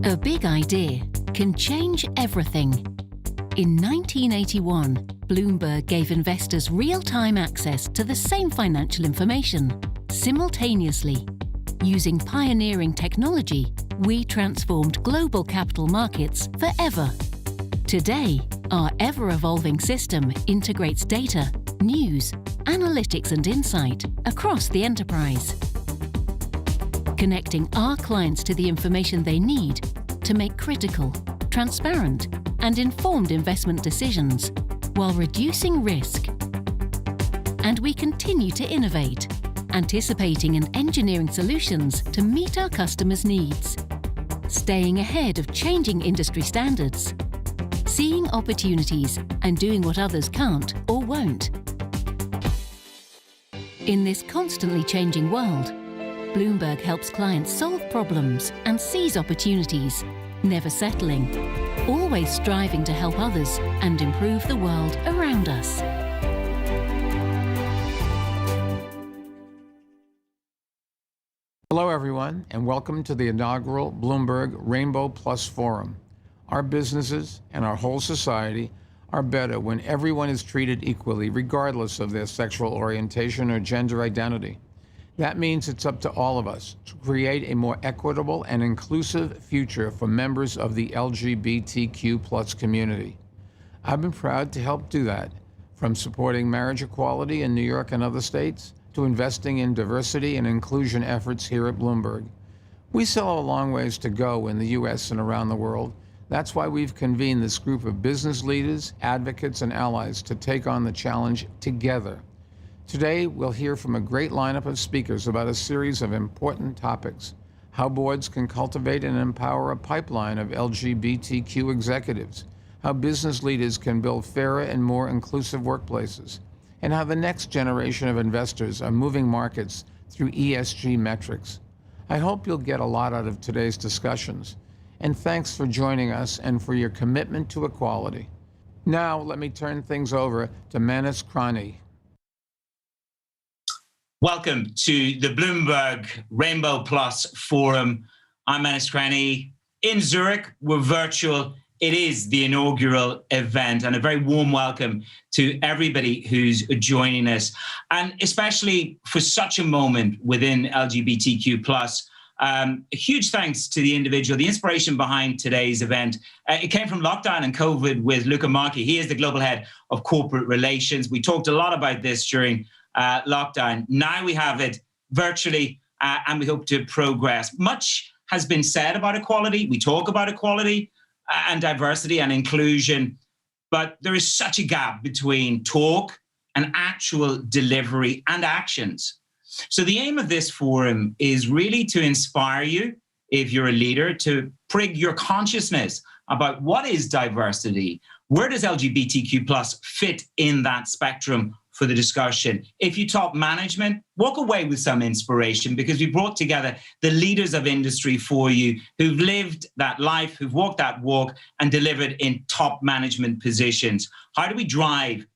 A big idea can change everything. In 1981, Bloomberg gave investors real-time access to the same financial information, simultaneously. Using pioneering technology, we transformed global capital markets forever. Today, our ever-evolving system integrates data, news, analytics and insight across the enterprise, connecting our clients to the information they need to make critical, transparent, and informed investment decisions while reducing risk. And we continue to innovate, anticipating and engineering solutions to meet our customers' needs, staying ahead of changing industry standards, seeing opportunities and doing what others can't or won't. In this constantly changing world, Bloomberg helps clients solve problems and seize opportunities, never settling, always striving to help others and improve the world around us. Hello, everyone, and welcome to the inaugural Bloomberg Rainbow Plus Forum. Our businesses and our whole society are better when everyone is treated equally, regardless of their sexual orientation or gender identity. That means it's up to all of us to create a more equitable and inclusive future for members of the LGBTQ+ community. I've been proud to help do that, from supporting marriage equality in New York and other states to investing in diversity and inclusion efforts here at Bloomberg. We still have a long ways to go in the U.S. and around the world. That's why we've convened this group of business leaders, advocates, and allies to take on the challenge together. Today, we'll hear from a great lineup of speakers about a series of important topics: how boards can cultivate and empower a pipeline of LGBTQ executives, how business leaders can build fairer and more inclusive workplaces, and how the next generation of investors are moving markets through ESG metrics. I hope you'll get a lot out of today's discussions, and thanks for joining us and for your commitment to equality. Now, let me turn things over to Manas Krani. Welcome to the Bloomberg Rainbow Plus Forum. I'm Manas Krani in Zurich. We're virtual. It is the inaugural event, and a very warm welcome to everybody who's joining us, and especially for such a moment within LGBTQ+. A huge thanks to the individual, the inspiration behind today's event. It came from lockdown and COVID with Luca Marchi. He is the global head of corporate relations. We talked a lot about this during lockdown. Now we have it virtually, and we hope to progress. Much has been said about equality. We talk about equality and diversity and inclusion, but there is such a gap between talk and actual delivery and actions. So the aim of this forum is really to inspire you, if you're a leader, to prig your consciousness about what is diversity, where does LGBTQ+ fit in that spectrum for the discussion. If you top management, walk away with some inspiration, because we brought together the leaders of industry for you who've lived that life, who've walked that walk and delivered in top management positions. How do we drive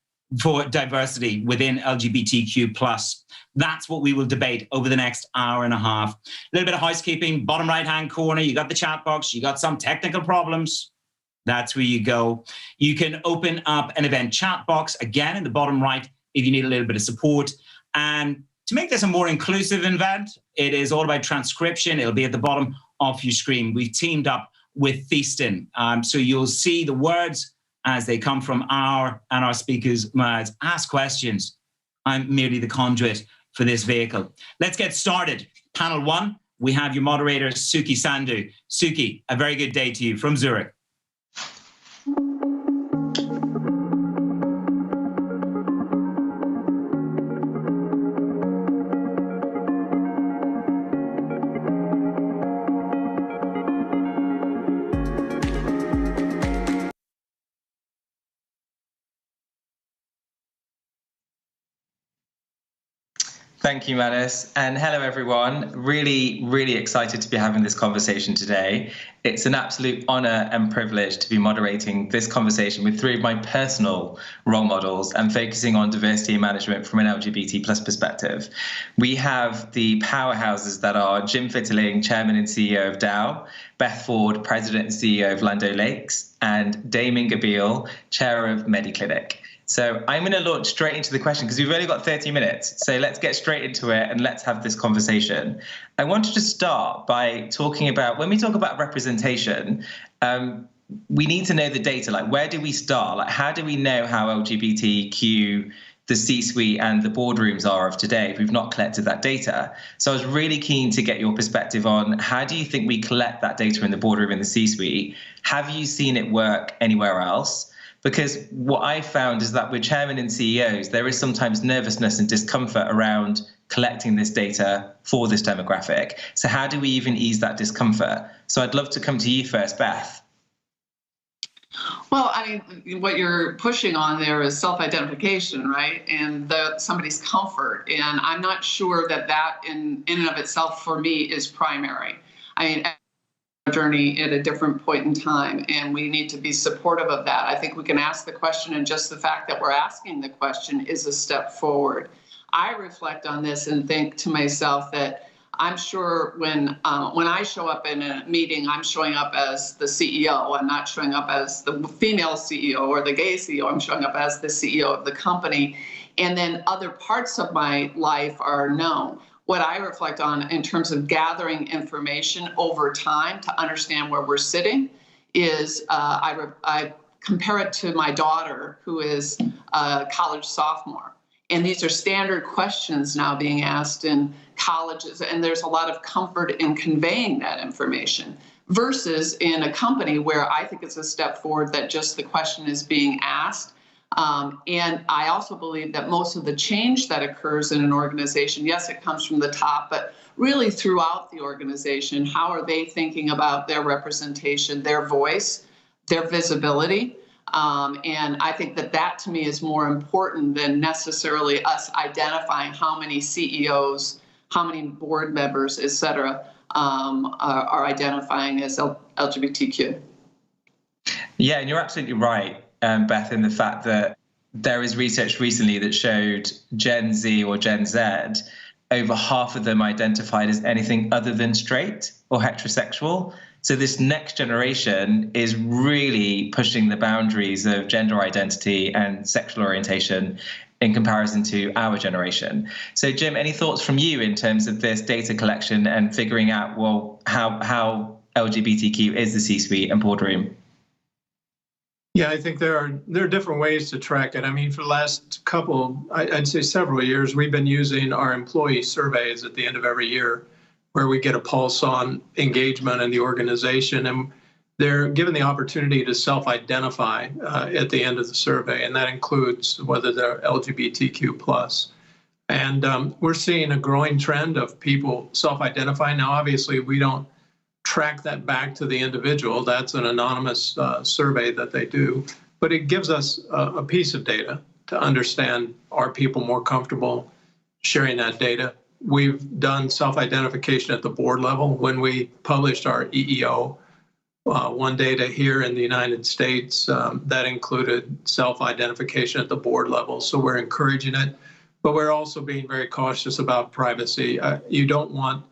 for diversity within LGBTQ+? That's what we will debate over the next hour and a half. A little bit of housekeeping, bottom right-hand corner, you got the chat box, you got some technical problems. That's where you go. You can open up an event chat box, again, in the bottom right, if you need a little bit of support. And to make this a more inclusive event, it is all about transcription. It'll be at the bottom of your screen. We've teamed up with Feastin. So you'll see the words as they come from our speakers' mouths. Ask questions. I'm merely the conduit for this vehicle. Let's get started. Panel one, we have your moderator, Suki Sandhu. Suki, a very good day to you from Zurich. Thank you, Manus. And hello, everyone. Really, really excited to be having this conversation today. It's an absolute honor and privilege to be moderating this conversation with three of my personal role models and focusing on diversity and management from an LGBT plus perspective. We have the powerhouses that are Jim Fitterling, Chairman and CEO of Dow, Beth Ford, President and CEO of Land O'Lakes, and Damien Gabriel, Chair of MediClinic. So I'm going to launch straight into the question because we've only got 30 minutes. So let's get straight into it and let's have this conversation. I wanted to start by talking about, when we talk about representation, we need to know the data. Like, where do we start? Like, how do we know how LGBTQ the C-suite and the boardrooms are of today if we've not collected that data? So I was really keen to get your perspective on how do you think we collect that data in the boardroom and the C-suite? Have you seen it work anywhere else? Because what I found is that with chairmen and CEOs, there is sometimes nervousness and discomfort around collecting this data for this demographic. So how do we even ease that discomfort? So I'd love to come to you first, Beth. Well, I mean, what you're pushing on there is self-identification, right? And somebody's comfort. And I'm not sure that in and of itself, for me, is primary. I mean, journey at a different point in time, and we need to be supportive of that. I think we can ask the question, and just the fact that we're asking the question is a step forward. I reflect on this and think to myself that I'm sure when I show up in a meeting, I'm showing up as the CEO. I'm not showing up as the female CEO or the gay CEO. I'm showing up as the CEO of the company, and then other parts of my life are known. What I reflect on in terms of gathering information over time to understand where we're sitting is I compare it to my daughter, who is a college sophomore. And these are standard questions now being asked in colleges, and there's a lot of comfort in conveying that information versus in a company where I think it's a step forward that just the question is being asked. And I also believe that most of the change that occurs in an organization, yes, it comes from the top, but really throughout the organization, how are they thinking about their representation, their voice, their visibility? And I think that to me is more important than necessarily us identifying how many CEOs, how many board members, et cetera, are identifying as LGBTQ. Yeah, and you're absolutely right, Beth, in the fact that there is research recently that showed Gen Z or Gen Z, over half of them identified as anything other than straight or heterosexual. So this next generation is really pushing the boundaries of gender identity and sexual orientation in comparison to our generation. So Jim, any thoughts from you in terms of this data collection and figuring out, well, how LGBTQ is the C-suite and boardroom? Yeah, I think there are different ways to track it. I mean, for the last I'd say several years, we've been using our employee surveys at the end of every year, where we get a pulse on engagement in the organization, and they're given the opportunity to self-identify at the end of the survey, and that includes whether they're LGBTQ+. And we're seeing a growing trend of people self-identifying. Now, obviously, we don't track that back to the individual. That's an anonymous survey that they do, but it gives us a piece of data to understand, are people more comfortable sharing that data? We've done self-identification at the board level. When we published our EEO one data here in the United States, that included self-identification at the board level. So we're encouraging it, but we're also being very cautious about privacy. You don't want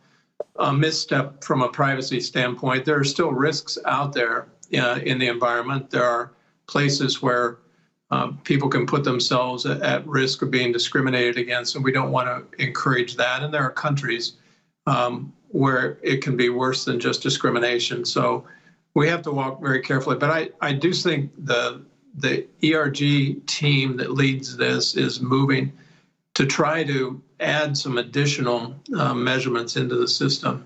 a misstep from a privacy standpoint. There are still risks out there in the environment. There are places where people can put themselves at risk of being discriminated against, and we don't want to encourage that. And there are countries where it can be worse than just discrimination. So we have to walk very carefully. But I do think the ERG team that leads this is moving to try to add some additional measurements into the system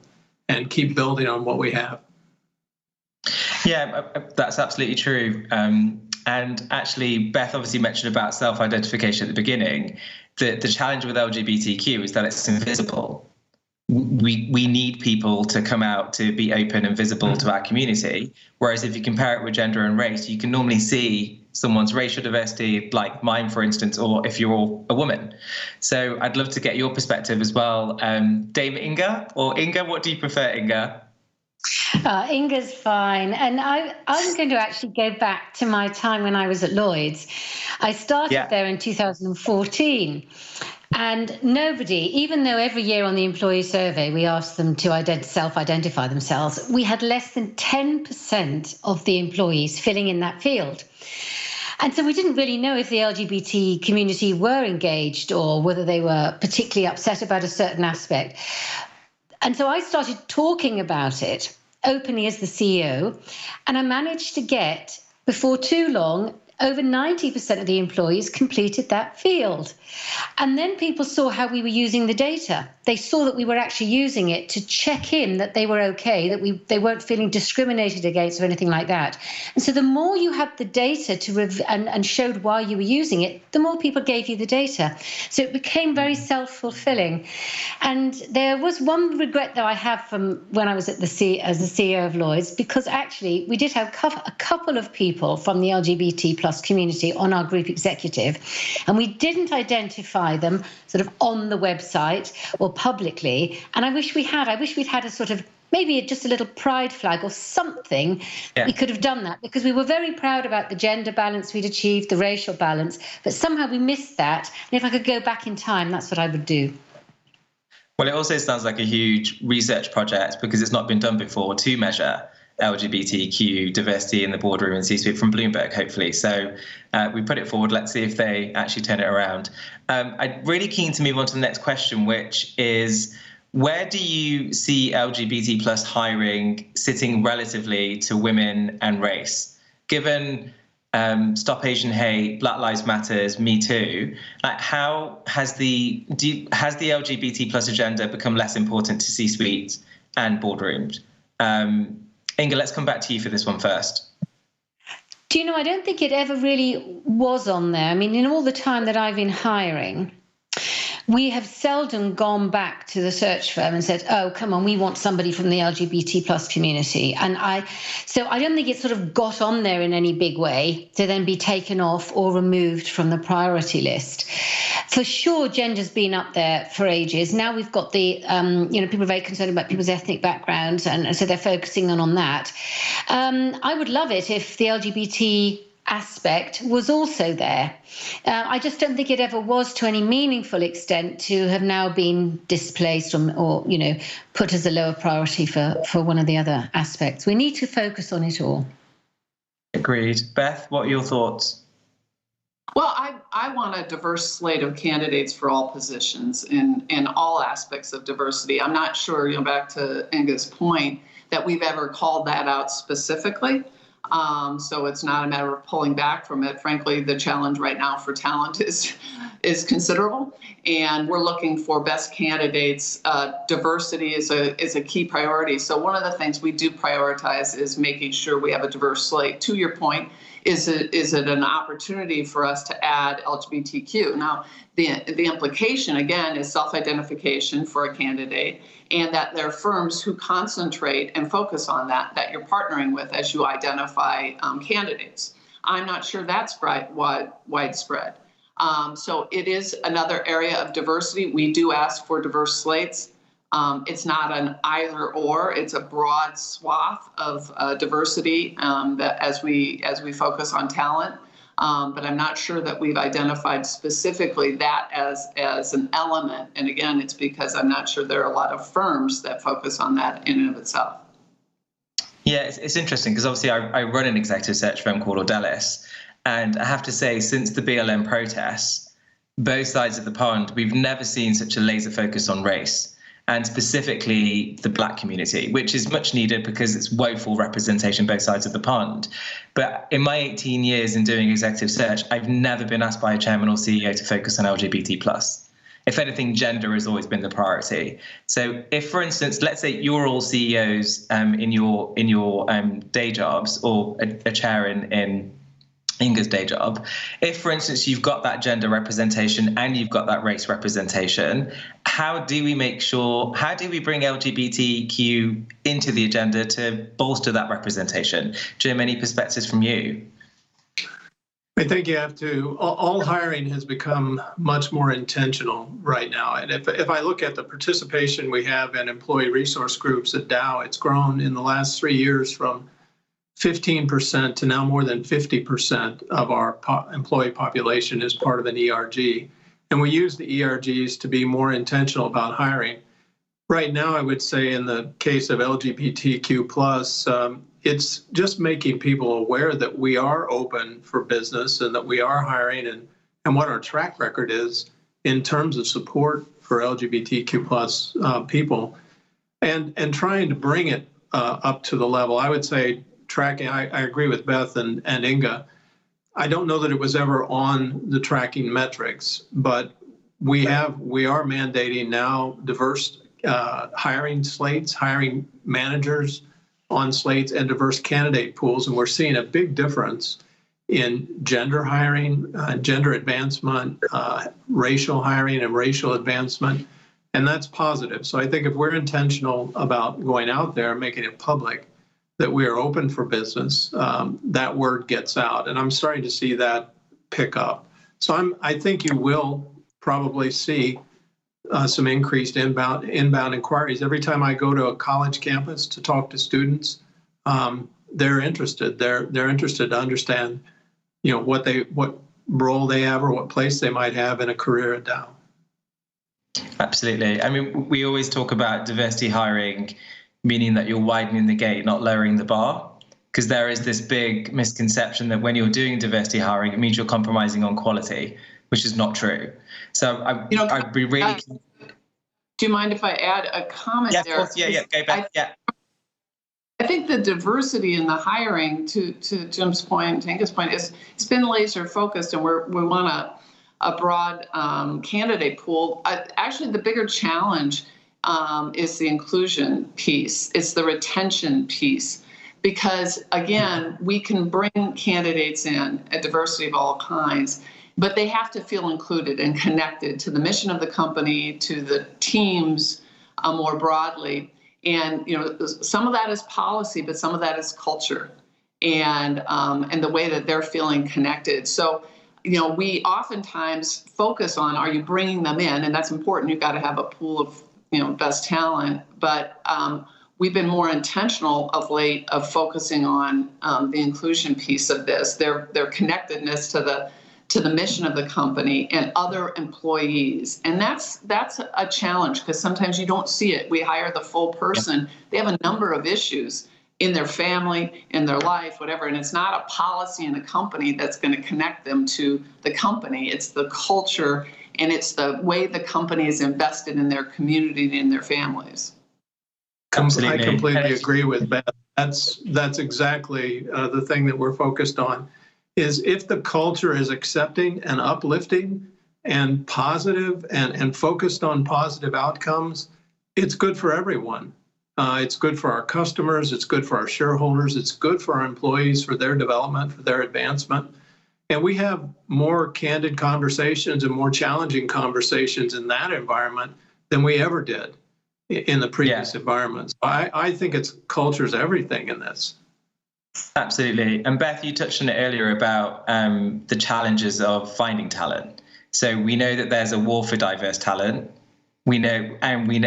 and keep building on what we have. Yeah, that's absolutely true. And actually, Beth obviously mentioned about self-identification at the beginning. The challenge with LGBTQ is that it's invisible. We need people to come out to be open and visible to our community. Whereas if you compare it with gender and race, you can normally see someone's racial diversity, like mine, for instance, or if you're a woman. So I'd love to get your perspective as well. Dame Inga, or Inga, what do you prefer, Inga? Inga's fine. And I'm going to actually go back to my time when I was at Lloyd's. I started there in 2014. And nobody, even though every year on the employee survey we asked them to self-identify themselves, we had less than 10% of the employees filling in that field. And so we didn't really know if the LGBT community were engaged or whether they were particularly upset about a certain aspect. And so I started talking about it openly as the CEO, and I managed to get, before too long, over 90% of the employees completed that field. And then people saw how we were using the data. They saw that we were actually using it to check in that they were okay, that they weren't feeling discriminated against or anything like that. And so the more you had the data and showed why you were using it, the more people gave you the data. So it became very self-fulfilling. And there was one regret that I have from when I was as the CEO of Lloyd's, because actually we did have a couple of people from the LGBT plus community on our group executive, and we didn't identify them sort of on the website or publicly. And I wish we'd had a sort of maybe just a little pride flag or something. We could have done that, because we were very proud about the gender balance we'd achieved, the racial balance, but somehow we missed that. And if I could go back in time, that's what I would do. Well, it also sounds like a huge research project, because it's not been done before to measure LGBTQ diversity in the boardroom and C-suite from Bloomberg, hopefully. So we put it forward. Let's see if they actually turn it around. I'm really keen to move on to the next question, which is, where do you see LGBT plus hiring sitting relatively to women and race? Given Stop Asian Hate, Black Lives Matters, Me Too, how has the LGBT plus agenda become less important to C-suite and boardrooms? Inga, let's come back to you for this one first. Do you know, I don't think it ever really was on there. I mean, in all the time that I've been hiring, we have seldom gone back to the search firm and said, oh, come on, we want somebody from the LGBT plus community. So I don't think it sort of got on there in any big way to then be taken off or removed from the priority list. For sure, gender's been up there for ages. Now we've got the, people are very concerned about people's ethnic backgrounds, and so they're focusing on that. I would love it if the LGBT aspect was also there. I just don't think it ever was to any meaningful extent to have now been displaced or put as a lower priority for one of the other aspects. We need to focus on it all. Agreed. Beth, what are your thoughts? Well, I want a diverse slate of candidates for all positions in all aspects of diversity. I'm not sure, back to Inga's point, that we've ever called that out specifically. So it's not a matter of pulling back from it. Frankly, the challenge right now for talent is considerable, and we're looking for best candidates. Diversity is a key priority. So one of the things we do prioritize is making sure we have a diverse slate. To your point, is it an opportunity for us to add LGBTQ? Now, the implication, again, is self-identification for a candidate, and that there are firms who concentrate and focus on that you're partnering with as you identify candidates. I'm not sure that's widespread. So it is another area of diversity. We do ask for diverse slates. It's not an either or, it's a broad swath of diversity that as we focus on talent. But I'm not sure that we've identified specifically that as an element. And again, it's because I'm not sure there are a lot of firms that focus on that in and of itself. Yeah, it's interesting because obviously I run an executive search firm called Audelis. And I have to say, since the BLM protests, both sides of the pond, we've never seen such a laser focus on race, and specifically the Black community, which is much needed because it's woeful representation both sides of the pond. But in my 18 years in doing executive search, I've never been asked by a chairman or CEO to focus on LGBT+. If anything, gender has always been the priority. So if, for instance, let's say you're all CEOs in your day jobs, or a chair in Inga's day job, if, for instance, you've got that gender representation and you've got that race representation, how do we bring LGBTQ into the agenda to bolster that representation? Jim, any perspectives from you? I think you have to, all hiring has become much more intentional right now. And if I look at the participation we have in employee resource groups at Dow, it's grown in the last 3 years from 15% to now more than 50% of our employee population is part of an ERG. And we use the ERGs to be more intentional about hiring. Right now, I would say in the case of LGBTQ+, it's just making people aware that we are open for business and that we are hiring and what our track record is in terms of support for LGBTQ+ people and trying to bring it up to the level. I would say tracking, I agree with Beth and Inga. I don't know that it was ever on the tracking metrics, but we are mandating now diverse hiring slates, hiring managers on slates, and diverse candidate pools. And we're seeing a big difference in gender hiring, gender advancement, racial hiring, and racial advancement. And that's positive. So I think if we're intentional about going out there and making it public that we are open for business, that word gets out. And I'm starting to see that pick up. So I think you will probably see some increased inbound inquiries. Every time I go to a college campus to talk to students, they're interested. They're interested to understand, what role they have or what place they might have in a career at Dow. Absolutely. I mean, we always talk about diversity hiring, meaning that you're widening the gate, not lowering the bar, because there is this big misconception that when you're doing diversity hiring, it means you're compromising on quality, which is not true. So I'd be really. Do you mind if I add a comment there? Of course. Yeah. Go back. I think the diversity in the hiring, to Jim's point, to Inga's point, it's been laser focused, and we want a broad candidate pool. Actually, the bigger challenge is the inclusion piece. It's the retention piece. Because, again, we can bring candidates in, a diversity of all kinds, but they have to feel included and connected to the mission of the company, to the teams more broadly. And, some of that is policy, but some of that is culture and the way that they're feeling connected. So, we oftentimes focus on, are you bringing them in? And that's important. You've got to have a pool of, best talent. But we've been more intentional of late of focusing on the inclusion piece of this, their connectedness to the mission of the company and other employees. And that's a challenge because sometimes you don't see it. We hire the full person. They have a number of issues in their family, in their life, whatever. And it's not a policy in the company that's going to connect them to the company. It's the culture and it's the way the company is invested in their community and in their families. Absolutely. I completely agree with Beth. That's exactly the thing that we're focused on. Is if the culture is accepting and uplifting and positive and focused on positive outcomes, it's good for everyone. It's good for our customers. It's good for our shareholders. It's good for our employees, for their development, for their advancement. And we have more candid conversations and more challenging conversations in that environment than we ever did in the previous environments. I think culture's everything in this. Absolutely. And Beth, you touched on it earlier about the challenges of finding talent. So we know that there's a war for diverse talent. We know,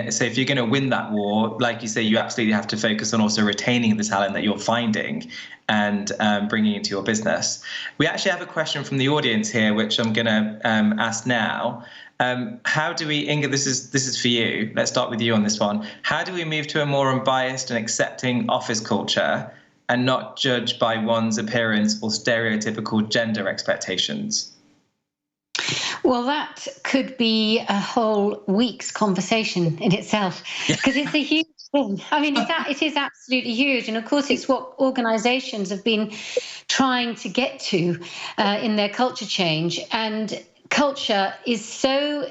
so if you're going to win that war, like you say, you absolutely have to focus on also retaining the talent that you're finding and bringing into your business. We actually have a question from the audience here, which I'm going to ask now. How do we, Inga, this is for you. Let's start with you on this one. How do we move to a more unbiased and accepting office culture and not judge by one's appearance or stereotypical gender expectations? Well, that could be a whole week's conversation in itself, because it's a huge thing. I mean, it is absolutely huge. And of course, it's what organizations have been trying to get to in their culture change. And culture is so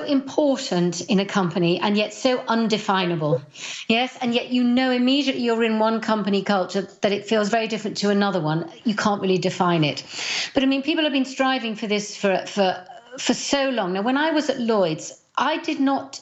important in a company and yet so undefinable. Yes. And yet, immediately you're in one company culture that it feels very different to another one. You can't really define it. But I mean, people have been striving for this for so long. Now, when I was at Lloyd's, I did not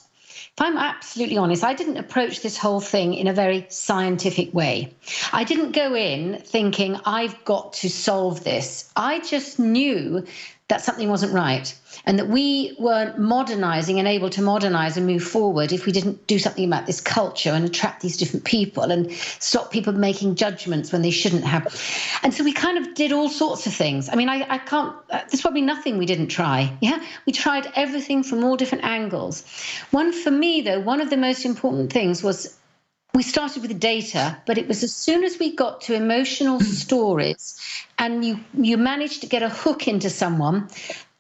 if I'm absolutely honest, I didn't approach this whole thing in a very scientific way. I didn't go in thinking I've got to solve this. I just knew that something wasn't right and that we weren't modernizing and able to modernize and move forward if we didn't do something about this culture and attract these different people and stop people making judgments when they shouldn't have. And so we kind of did all sorts of things. I mean, I can't, there's probably nothing we didn't try. Yeah, we tried everything from all different angles. One for me, though, one of the most important things was we started with data, but it was as soon as we got to emotional stories and you managed to get a hook into someone,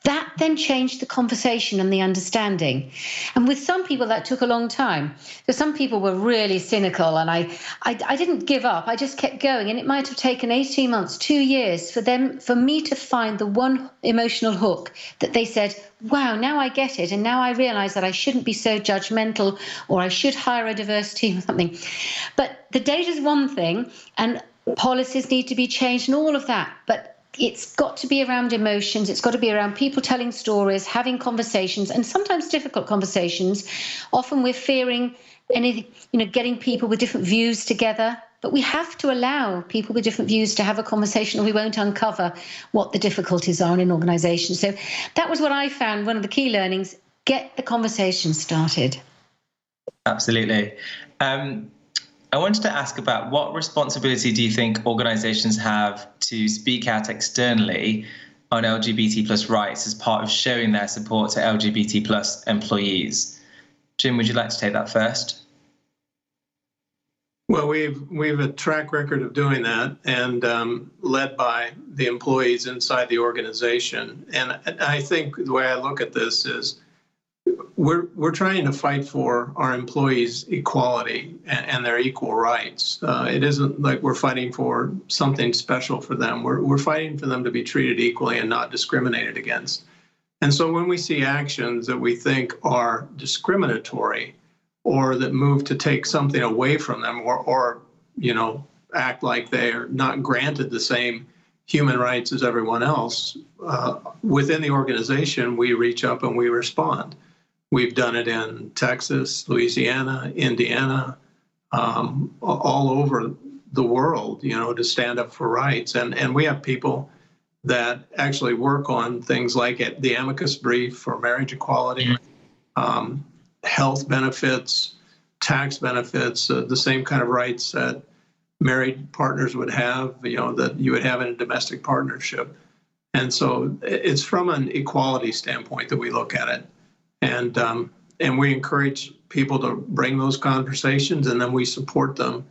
that then changed the conversation and the understanding. And with some people, that took a long time. So some people were really cynical, and I didn't give up. I just kept going. And it might have taken 18 months, 2 years for me to find the one emotional hook that they said, wow, now I get it. And now I realize that I shouldn't be so judgmental, or I should hire a diverse team or something. But the data is one thing, and policies need to be changed and all of that. But it's got to be around emotions. It's got to be around people telling stories, having conversations, and sometimes difficult conversations. Often we're fearing anything, getting people with different views together. But we have to allow people with different views to have a conversation, or we won't uncover what the difficulties are in an organisation. So that was what I found, one of the key learnings: get the conversation started. Absolutely. I wanted to ask about what responsibility do you think organizations have to speak out externally on LGBT plus rights as part of showing their support to LGBT plus employees? Jim, would you like to take that first? Well, we've a track record of doing that, and led by the employees inside the organization. And I think the way I look at this is we're trying to fight for our employees' equality and their equal rights. It isn't like we're fighting for something special for them. We're fighting for them to be treated equally and not discriminated against. And so when we see actions that we think are discriminatory or that move to take something away from them, or act like they are not granted the same human rights as everyone else, within the organization, we reach up and we respond. We've done it in Texas, Louisiana, Indiana, all over the world, to stand up for rights. And we have people that actually work on things like the amicus brief for marriage equality, health benefits, tax benefits, the same kind of rights that married partners would have, that you would have in a domestic partnership. And so it's from an equality standpoint that we look at it. And we encourage people to bring those conversations, and then we support them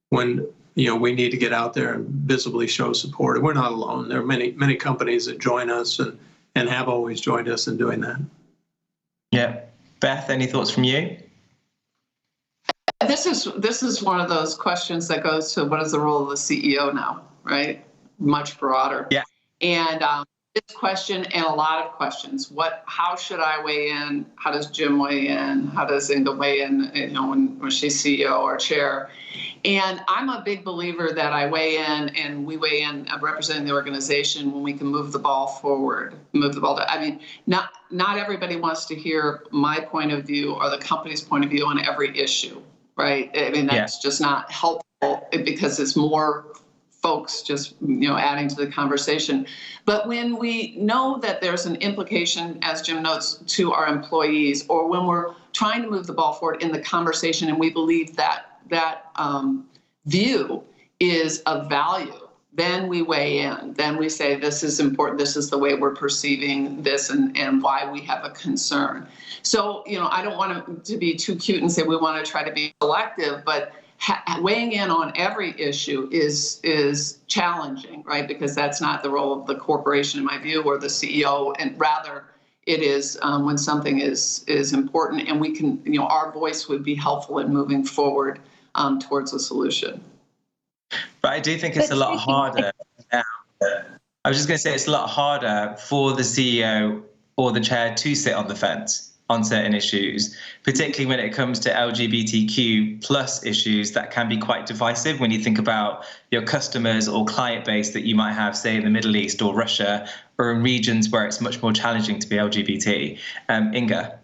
when we need to get out there and visibly show support. And we're not alone. There are many companies that join us and have always joined us in doing that. Yeah. Beth, any thoughts from you? This is one of those questions that goes to what is the role of the CEO now, right? Much broader. Yeah. And this question and a lot of questions. How should I weigh in? How does Jim weigh in? How does Inga weigh in, when she's CEO or chair? And I'm a big believer that I weigh in and we weigh in representing the organization when we can move the ball forward, not everybody wants to hear my point of view or the company's point of view on every issue, right? That's just not helpful because it's more folks just adding to the conversation. But when we know that there's an implication, as Jim notes, to our employees, or when we're trying to move the ball forward in the conversation and we believe that view is of value, then we weigh in. Then we say, this is important. This is the way we're perceiving this and why we have a concern. So, I don't want to be too cute and say we want to try to be selective, but weighing in on every issue is challenging, right? Because that's not the role of the corporation, in my view, or the CEO, and rather it is when something is important and we can, our voice would be helpful in moving forward towards a solution. But I do think it's a lot harder now. I was just going to say it's a lot harder for the CEO or the chair to sit on the fence on certain issues, particularly when it comes to LGBTQ plus issues that can be quite divisive when you think about your customers or client base that you might have, say, in the Middle East or Russia, or in regions where it's much more challenging to be LGBT. Inga?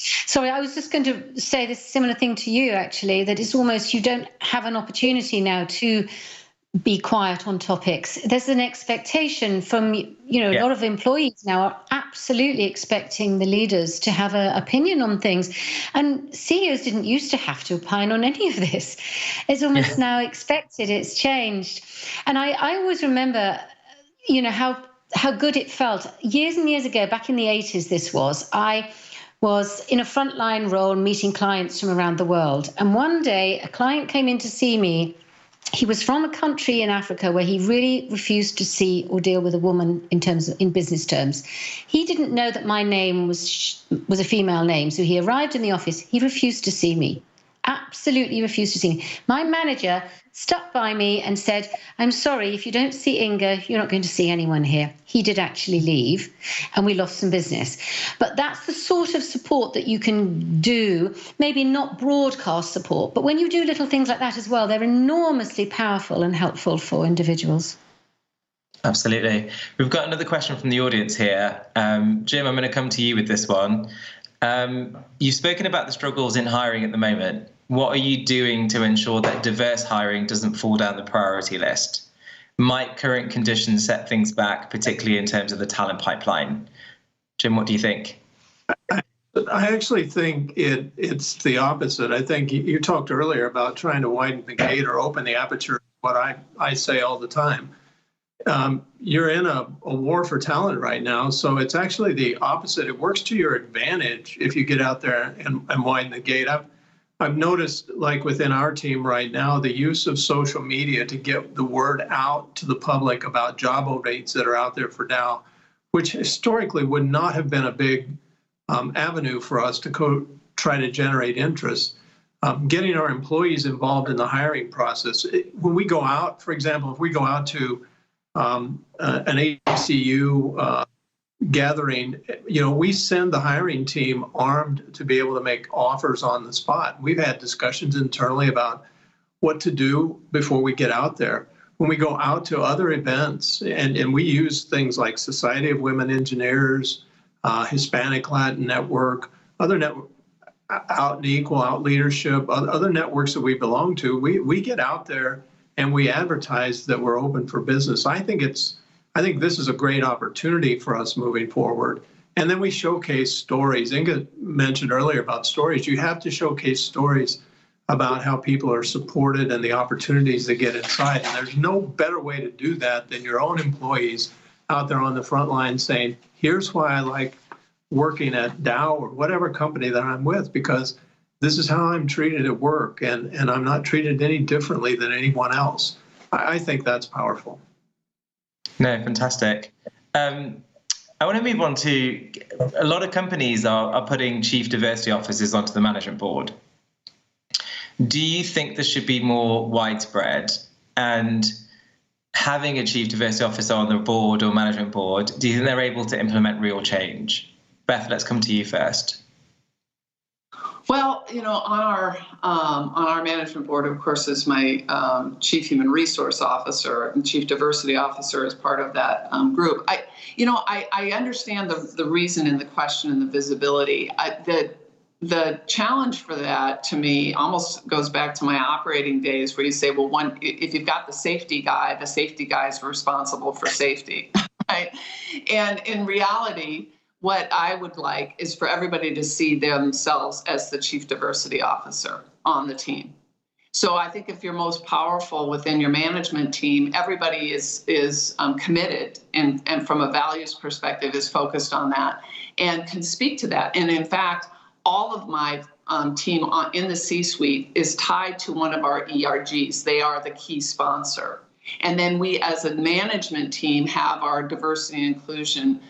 Sorry, I was just going to say this similar thing to you, actually, that it's almost you don't have an opportunity now to be quiet on topics. There's an expectation from, a lot of employees now are absolutely expecting the leaders to have an opinion on things. And CEOs didn't used to have to opine on any of this. It's almost now expected. It's changed. And I always remember, how good it felt. Years and years ago, back in the 80s, I was in a frontline role meeting clients from around the world. And one day a client came in to see me. He was from a country in Africa where he really refused to see or deal with a woman in business terms. He didn't know that my name was a female name. So he arrived in the office. He refused to see me. Absolutely refused to see me. My manager stuck by me and said, "I'm sorry, if you don't see Inga, you're not going to see anyone here." He did actually leave, and we lost some business. But that's the sort of support that you can do, maybe not broadcast support, but when you do little things like that as well, they're enormously powerful and helpful for individuals. Absolutely. We've got another question from the audience here. Jim, I'm going to come to you with this one. You've spoken about the struggles in hiring at the moment. What are you doing to ensure that diverse hiring doesn't fall down the priority list? Might current conditions set things back, particularly in terms of the talent pipeline? Jim, what do you think? I actually think it's the opposite. I think you talked earlier about trying to widen the gate or open the aperture, what I say all the time. You're in a war for talent right now, so it's actually the opposite. It works to your advantage if you get out there and widen the gate. I've noticed, like within our team right now, the use of social media to get the word out to the public about job openings that are out there for now, which historically would not have been a big avenue for us to try to generate interest. Getting our employees involved in the hiring process. When we go out, for example, if we go out to an HCU gathering, we send the hiring team armed to be able to make offers on the spot. We've had discussions internally about what to do before we get out there. When we go out to other events, and we use things like Society of Women Engineers, Hispanic Latin Network, other network, Out and Equal, Out Leadership, other networks that we belong to, we get out there and we advertise that we're open for business. I think this is a great opportunity for us moving forward. And then we showcase stories. Inga mentioned earlier about stories. You have to showcase stories about how people are supported and the opportunities they get inside. And there's no better way to do that than your own employees out there on the front line saying, here's why I like working at Dow or whatever company that I'm with, because this is how I'm treated at work, and I'm not treated any differently than anyone else. I think that's powerful. No, fantastic. I want to move on to, a lot of companies are putting chief diversity officers onto the management board. Do you think this should be more widespread? And having a chief diversity officer on the board or management board, do you think they're able to implement real change? Beth, let's come to you first. Well, on our management board, of course, is my chief human resource officer and chief diversity officer as part of that group. I understand the reason in the question and the visibility. The challenge for that, to me, almost goes back to my operating days, where you say, well, if you've got the safety guy is responsible for safety, right? And in reality, what I would like is for everybody to see themselves as the chief diversity officer on the team. So I think if you're most powerful within your management team, everybody is committed and from a values perspective is focused on that and can speak to that. And in fact, all of my team in the C-suite is tied to one of our ERGs. They are the key sponsor. And then we as a management team have our diversity and inclusion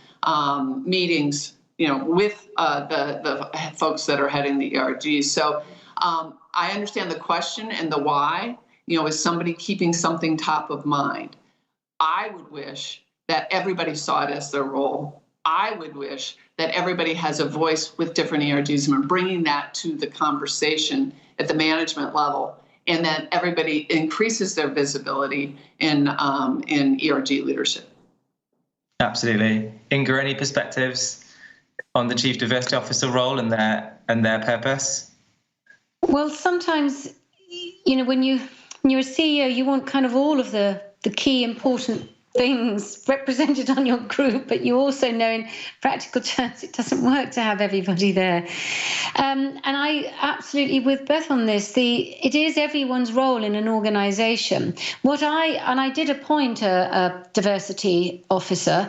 meetings, with the folks that are heading the ERGs. So I understand the question and the why, is somebody keeping something top of mind? I would wish that everybody saw it as their role. I would wish that everybody has a voice with different ERGs and bringing that to the conversation at the management level, and that everybody increases their visibility in ERG leadership. Absolutely. Inga, any perspectives? on the Chief Diversity Officer role and their purpose? Well, sometimes, when you're a CEO, you want kind of all of the key important things represented on your group, but you also know in practical terms it doesn't work to have everybody there. And I absolutely with Beth on this. It is everyone's role in an organisation. I did appoint a diversity officer,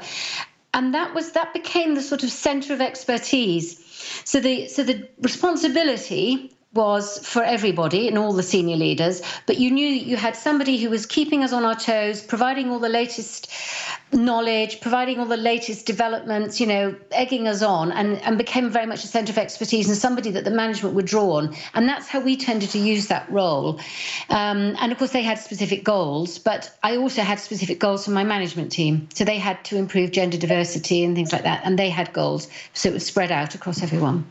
and that became the sort of centre of expertise. So the responsibility was for everybody and all the senior leaders, but you knew that you had somebody who was keeping us on our toes, providing all the latest knowledge, providing all the latest developments, egging us on, and became very much a centre of expertise and somebody that the management would draw on. And that's how we tended to use that role. And of course, they had specific goals, but I also had specific goals for my management team. So they had to improve gender diversity and things like that, and they had goals. So it was spread out across everyone.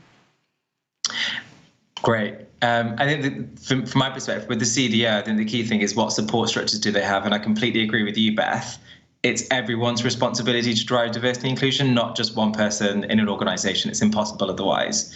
Great. I think that from my perspective, with the CDO, I think the key thing is what support structures do they have? And I completely agree with you, Beth. It's everyone's responsibility to drive diversity and inclusion, not just one person in an organisation. It's impossible otherwise.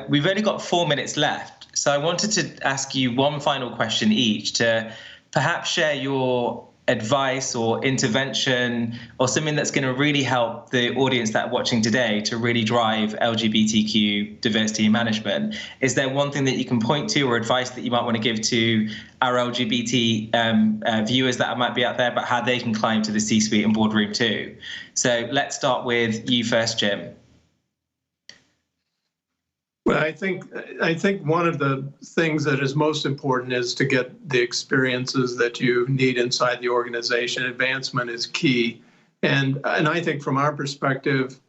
We've only got 4 minutes left. So I wanted to ask you one final question each to perhaps share your advice or intervention or something that's going to really help the audience that are watching today to really drive LGBTQ diversity in management. Is there one thing that you can point to or advice that you might want to give to our LGBT viewers that might be out there about how they can climb to the C-suite and boardroom too? So let's start with you first, Jim. Well, I think one of the things that is most important is to get the experiences that you need inside the organization. Advancement is key. And I think from our perspective,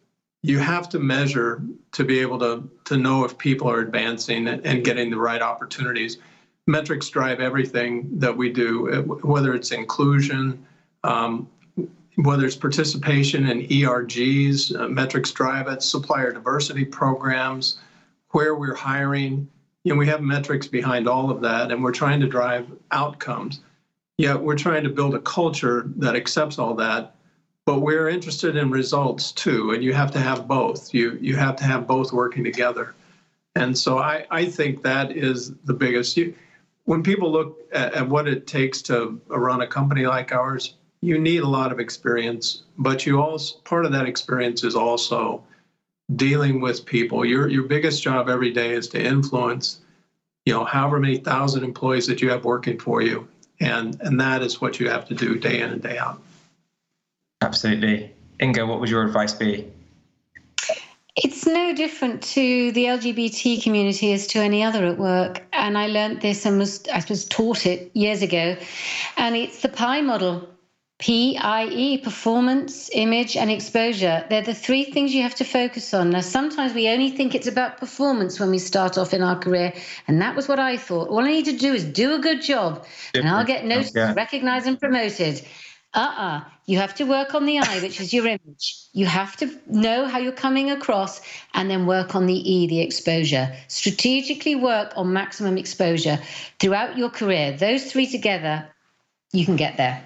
you have to measure to be able to know if people are advancing and getting the right opportunities. Metrics drive everything that we do, whether it's inclusion, whether it's participation in ERGs, metrics drive it, supplier diversity programs, where we're hiring. We have metrics behind all of that, and we're trying to drive outcomes. Yet we're trying to build a culture that accepts all that, but we're interested in results too, and you have to have both. You have to have both working together. And so I think that is the biggest. When people look at what it takes to run a company like ours, you need a lot of experience, but part of that experience is also dealing with people. Your biggest job every day is to influence, however many thousand employees that you have working for you. And that is what you have to do day in and day out. Absolutely. Inga, what would your advice be? It's no different to the LGBT community as to any other at work. And I learned this and was taught it years ago. And it's the PIE model. PIE, performance, image, and exposure. They're the three things you have to focus on. Now, sometimes we only think it's about performance when we start off in our career, and that was what I thought. All I need to do is do a good job, and I'll get noticed, recognized, and promoted. You have to work on the I, which is your image. You have to know how you're coming across, and then work on the E, the exposure. Strategically work on maximum exposure throughout your career. Those three together, you can get there.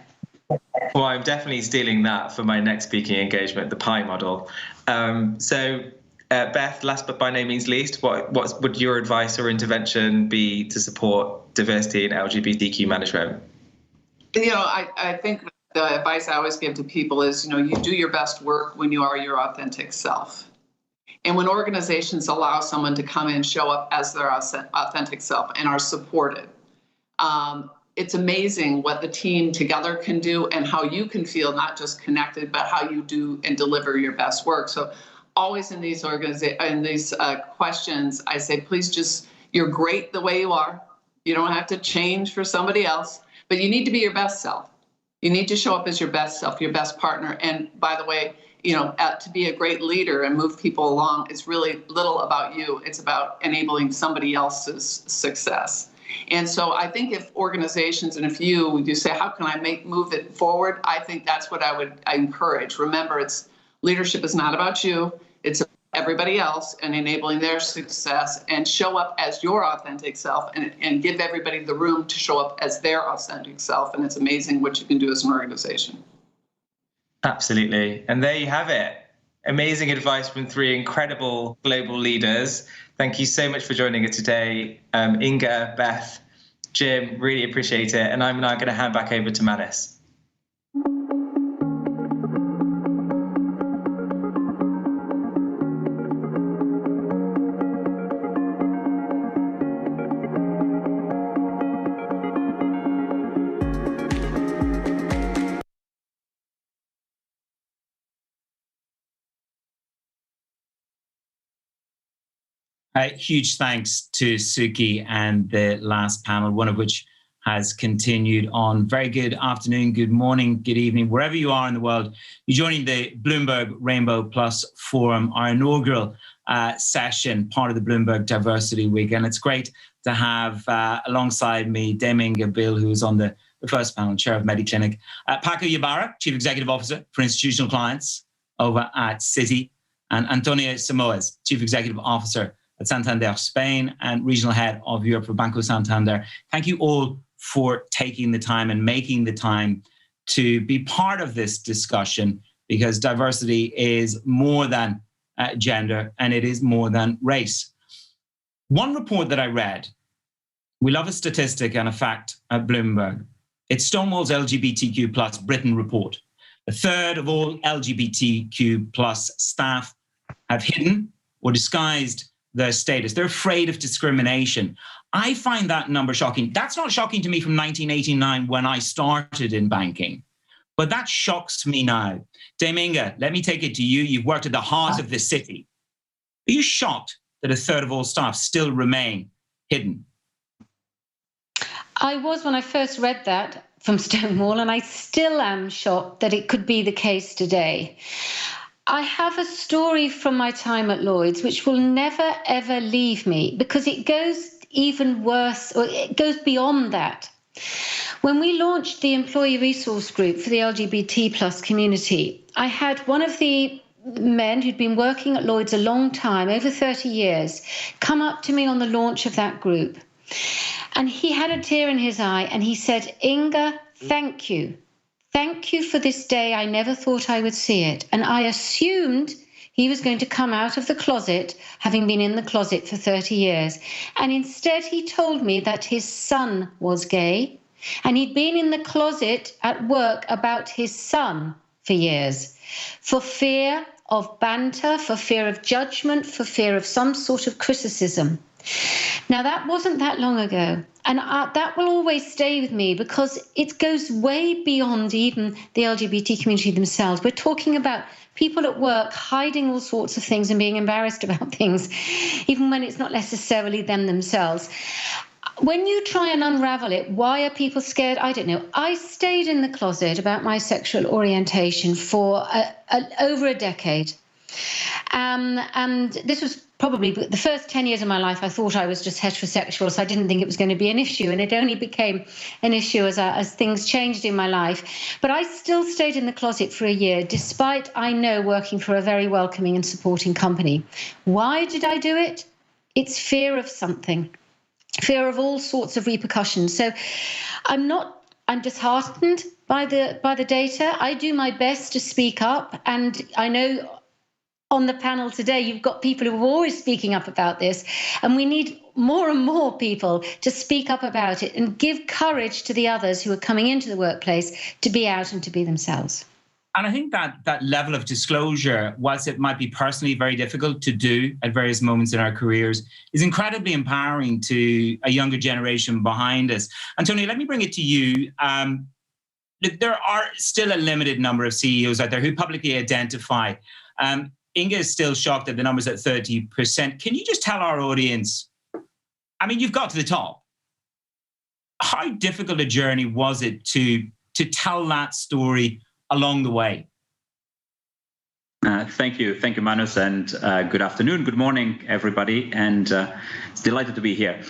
Well, I'm definitely stealing that for my next speaking engagement, the PIE model. Beth, last but by no means least, what would your advice or intervention be to support diversity in LGBTQ management? I think the advice I always give to people is, you do your best work when you are your authentic self. And when organizations allow someone to come in and show up as their authentic self and are supported, it's amazing what the team together can do and how you can feel not just connected, but how you do and deliver your best work. So always in these questions, I say, please you're great the way you are. You don't have to change for somebody else, but you need to be your best self. You need to show up as your best self, your best partner. And by the way, to be a great leader and move people along is really little about you. It's about enabling somebody else's success. And so I think if organizations and if you say, how can I move it forward? I think that's what I encourage. Remember, leadership is not about you. It's about everybody else and enabling their success, and show up as your authentic self and give everybody the room to show up as their authentic self. And it's amazing what you can do as an organization. Absolutely. And there you have it. Amazing advice from three incredible global leaders. Thank you so much for joining us today. Inga, Beth, Jim, really appreciate it. And I'm now going to hand back over to Manus. Huge thanks to Suki and the last panel, one of which has continued on. Very good afternoon, good morning, good evening, wherever you are in the world. You're joining the Bloomberg Rainbow Plus Forum, our inaugural session, part of the Bloomberg Diversity Week. And it's great to have alongside me, Dame Inga Bill, who's on the first panel, chair of MediClinic, Paco Ybarra, Chief Executive Officer for Institutional Clients over at Citi, and Antonio Samoes, Chief Executive Officer at Santander Spain and Regional Head of Europe for Banco Santander. Thank you all for taking the time and making the time to be part of this discussion, because diversity is more than gender and it is more than race. One report that I read, we love a statistic and a fact at Bloomberg. It's Stonewall's LGBTQ plus Britain report. A third of all LGBTQ plus staff have hidden or disguised their status. They're afraid of discrimination. I find that number shocking. That's not shocking to me from 1989 when I started in banking, but that shocks me now. Dame Inga, let me take it to you. You've worked at the heart of the city. Are you shocked that a third of all staff still remain hidden? I was when I first read that from Stonewall, and I still am shocked that it could be the case today. I have a story from my time at Lloyd's which will never, ever leave me, because it goes even worse, or it goes beyond that. When we launched the Employee Resource Group for the LGBT plus community, I had one of the men who'd been working at Lloyd's a long time, over 30 years, come up to me on the launch of that group. And he had a tear in his eye and he said, "Inga, thank you. Thank you for this day. I never thought I would see it." And I assumed he was going to come out of the closet, having been in the closet for 30 years. And instead, he told me that his son was gay, and he'd been in the closet at work about his son for years, for fear of banter, for fear of judgment, for fear of some sort of criticism. Now, that wasn't that long ago, and that will always stay with me, because it goes way beyond even the LGBT community themselves. We're talking about people at work hiding all sorts of things and being embarrassed about things, even when it's not necessarily them themselves. When you try and unravel it, why are people scared? I don't know. I stayed in the closet about my sexual orientation for over a decade. And this was probably the first 10 years of my life. I thought I was just heterosexual, so I didn't think it was going to be an issue. And it only became an issue as things changed in my life. But I still stayed in the closet for a year, despite, I know, working for a very welcoming and supporting company. Why did I do it? It's fear of something, fear of all sorts of repercussions. So I'm disheartened by the data. I do my best to speak up, and I know on the panel today, you've got people who are always speaking up about this, and we need more and more people to speak up about it and give courage to the others who are coming into the workplace to be out and to be themselves. And I think that level of disclosure, whilst it might be personally very difficult to do at various moments in our careers, is incredibly empowering to a younger generation behind us. Antonio, let me bring it to you. Look, there are still a limited number of CEOs out there who publicly identify. Inga is still shocked that the number's at 30%. Can you just tell our audience, I mean, you've got to the top. How difficult a journey was it to tell that story along the way? Thank you, Manus, and good afternoon, good morning, everybody, and it's delighted to be here.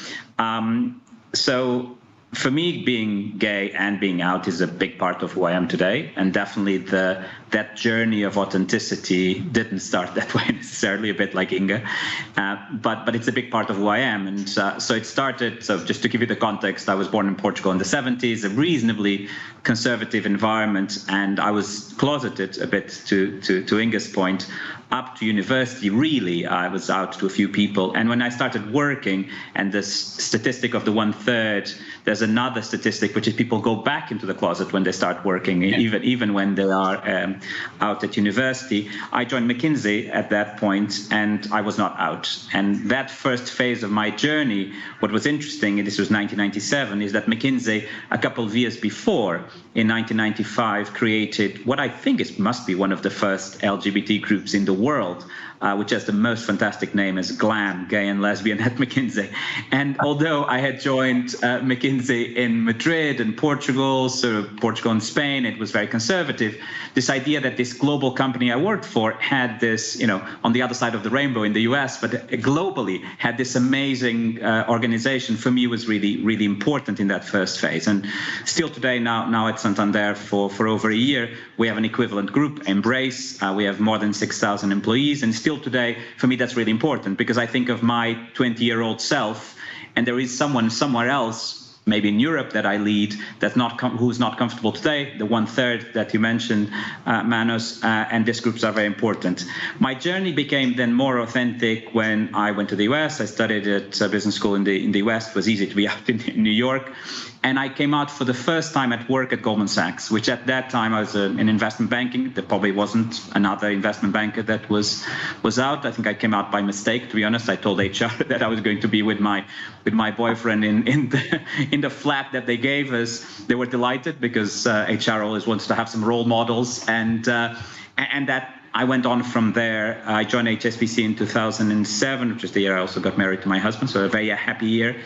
So for me, being gay and being out is a big part of who I am today, and definitely the that journey of authenticity didn't start that way necessarily, a bit like Inge, but it's a big part of who I am. And so it started, so just to give you the context, I was born in Portugal in the 70s, a reasonably conservative environment, and I was closeted a bit to Inge's point. Up to university, really, I was out to a few people. And when I started working, and this statistic of the 1/3, there's another statistic, which is people go back into the closet when they start working, even when they are out at university. I joined McKinsey at that point, and I was not out. And that first phase of my journey, what was interesting, and this was 1997, is that McKinsey, a couple of years before, in 1995, created what I think must be one of the first LGBT groups in the world, which has the most fantastic name as GLAM, Gay and Lesbian at McKinsey. And although I had joined McKinsey in Madrid and Portugal, so Portugal and Spain, it was very conservative. This idea that this global company I worked for had this, on the other side of the rainbow in the US, but globally had this amazing organization, for me was really, really important in that first phase. And still today, now at Santander for over a year, we have an equivalent group, Embrace. We have more than 6,000 employees, and still today, for me, that's really important, because I think of my 20-year-old self, and there is someone somewhere else, maybe in Europe, that I lead, who's not comfortable today, the 1/3 that you mentioned, Manos, and these groups are very important. My journey became then more authentic when I went to the US. I studied at business school in the West. It was easy to be out in New York. And I came out for the first time at work at Goldman Sachs, which at that time I was in investment banking. There probably wasn't another investment banker that was out. I think I came out by mistake, to be honest. I told HR that I was going to be with my boyfriend in the flat that they gave us. They were delighted, because HR always wants to have some role models, and that I went on from there. I joined HSBC in 2007, which is the year I also got married to my husband, so a very happy year.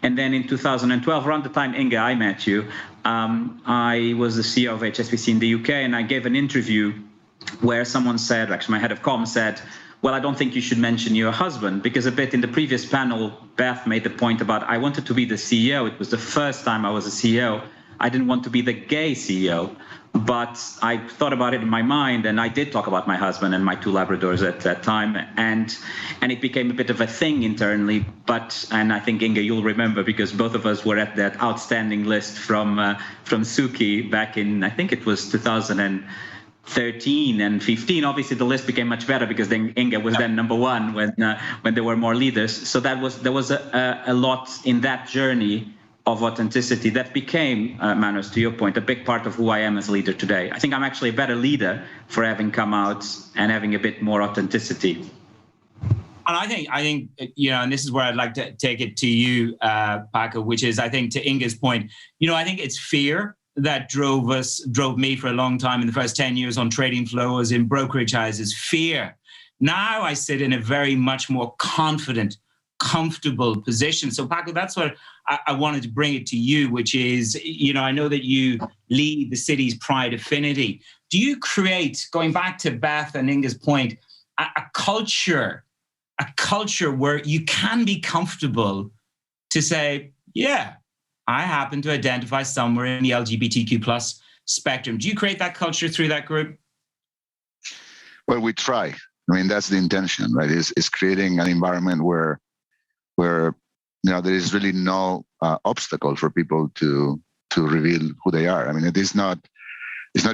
And then in 2012, around the time, Inge, I met you, I was the CEO of HSBC in the UK, and I gave an interview where someone said, actually my head of comm said, well, I don't think you should mention your husband, because a bit in the previous panel, Beth made the point about I wanted to be the CEO. It was the first time I was a CEO. I didn't want to be the gay CEO. But I thought about it in my mind, and I did talk about my husband and my 2 Labradors at that time, and it became a bit of a thing internally. And I think, Inge, you'll remember, because both of us were at that outstanding list from Suki back in, I think it was 2013 and 15. Obviously, the list became much better, because then Inge was then number 1 when there were more leaders. So there was a lot in that journey of authenticity that became, Manos, to your point, a big part of who I am as a leader today. I think I'm actually a better leader for having come out and having a bit more authenticity. And I think, and this is where I'd like to take it to you, Paco, which is, I think, to Inge's point, I think it's fear that drove me for a long time in the first 10 years on trading floors in brokerage houses. Fear. Now I sit in a very much more confident, comfortable position. So Paco, that's what I wanted to bring it to you, which is, I know that you lead the city's Pride Affinity. Do you create, going back to Beth and Inge's point, a culture where you can be comfortable to say, yeah, I happen to identify somewhere in the LGBTQ plus spectrum. Do you create that culture through that group? Well, we try. I mean, that's the intention, right? Is creating an environment where there is really no obstacle for people to reveal who they are. I mean, it's not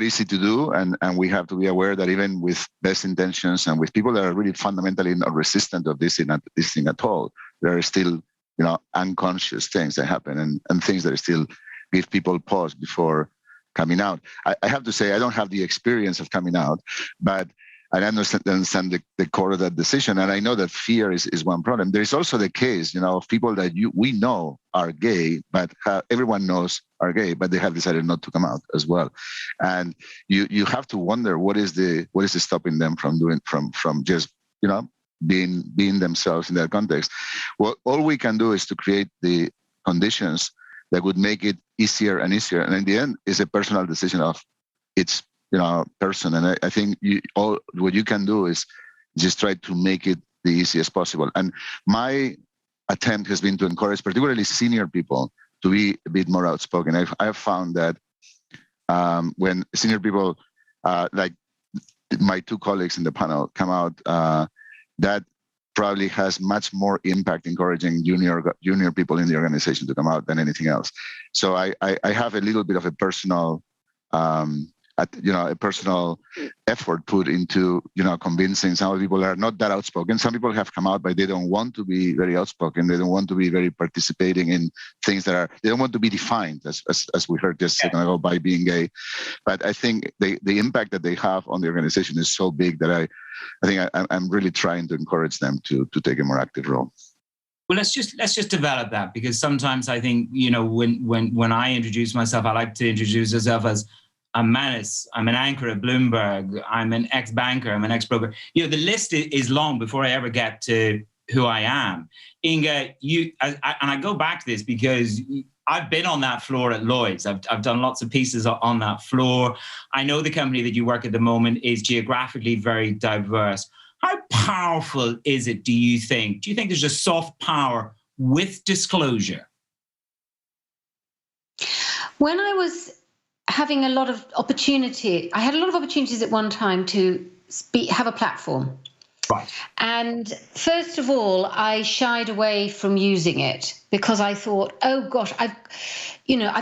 easy to do, and we have to be aware that even with best intentions and with people that are really fundamentally not resistant of this thing at all, there are still unconscious things that happen and things that still give people pause before coming out. I have to say, I don't have the experience of coming out, but I understand the core of that decision, and I know that fear is one problem. There is also the case, of people that we know are gay, but everyone knows are gay, but they have decided not to come out as well. And you have to wonder what is stopping them from just being themselves in that context. Well, all we can do is to create the conditions that would make it easier and easier, and in the end, it's a personal decision of its person. And I think what you can do is just try to make it the easiest possible. And my attempt has been to encourage particularly senior people to be a bit more outspoken. I've found that when senior people, like my two colleagues in the panel come out, that probably has much more impact encouraging junior people in the organization to come out than anything else. So I have a little bit of a personal a personal effort put into convincing some people that are not that outspoken. Some people have come out, but they don't want to be very outspoken. They don't want to be very participating in things that they don't want to be defined, as we heard just a second ago, by being gay. But I think the impact that they have on the organization is so big that I think I'm really trying to encourage them to take a more active role. Well, let's just develop that, because sometimes I think, when I introduce myself, I like to introduce myself as I'm Manis, I'm an anchor at Bloomberg, I'm an ex-banker, I'm an ex-broker. The list is long before I ever get to who I am. Inga, and I go back to this because I've been on that floor at Lloyd's. I've done lots of pieces on that floor. I know the company that you work at the moment is geographically very diverse. How powerful is it, do you think? Do you think there's a soft power with disclosure? When I was having a lot of opportunity, I had a lot of opportunities at one time to have a platform. Right. And first of all, I shied away from using it because I thought, oh gosh, I've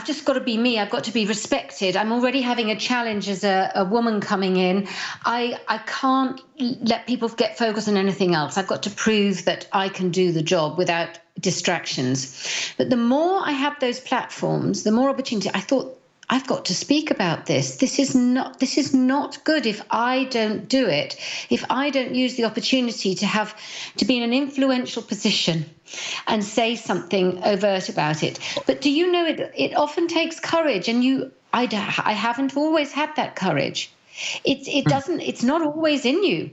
just got to be me. I've got to be respected. I'm already having a challenge as a woman coming in. I can't let people get focused on anything else. I've got to prove that I can do the job without distractions. But the more I had those platforms, the more opportunity, I thought, I've got to speak about this. This is not good if I don't do it, if I don't use the opportunity to be in an influential position and say something overt about it. But do you know, it often takes courage, and I haven't always had that courage. It's not always in you.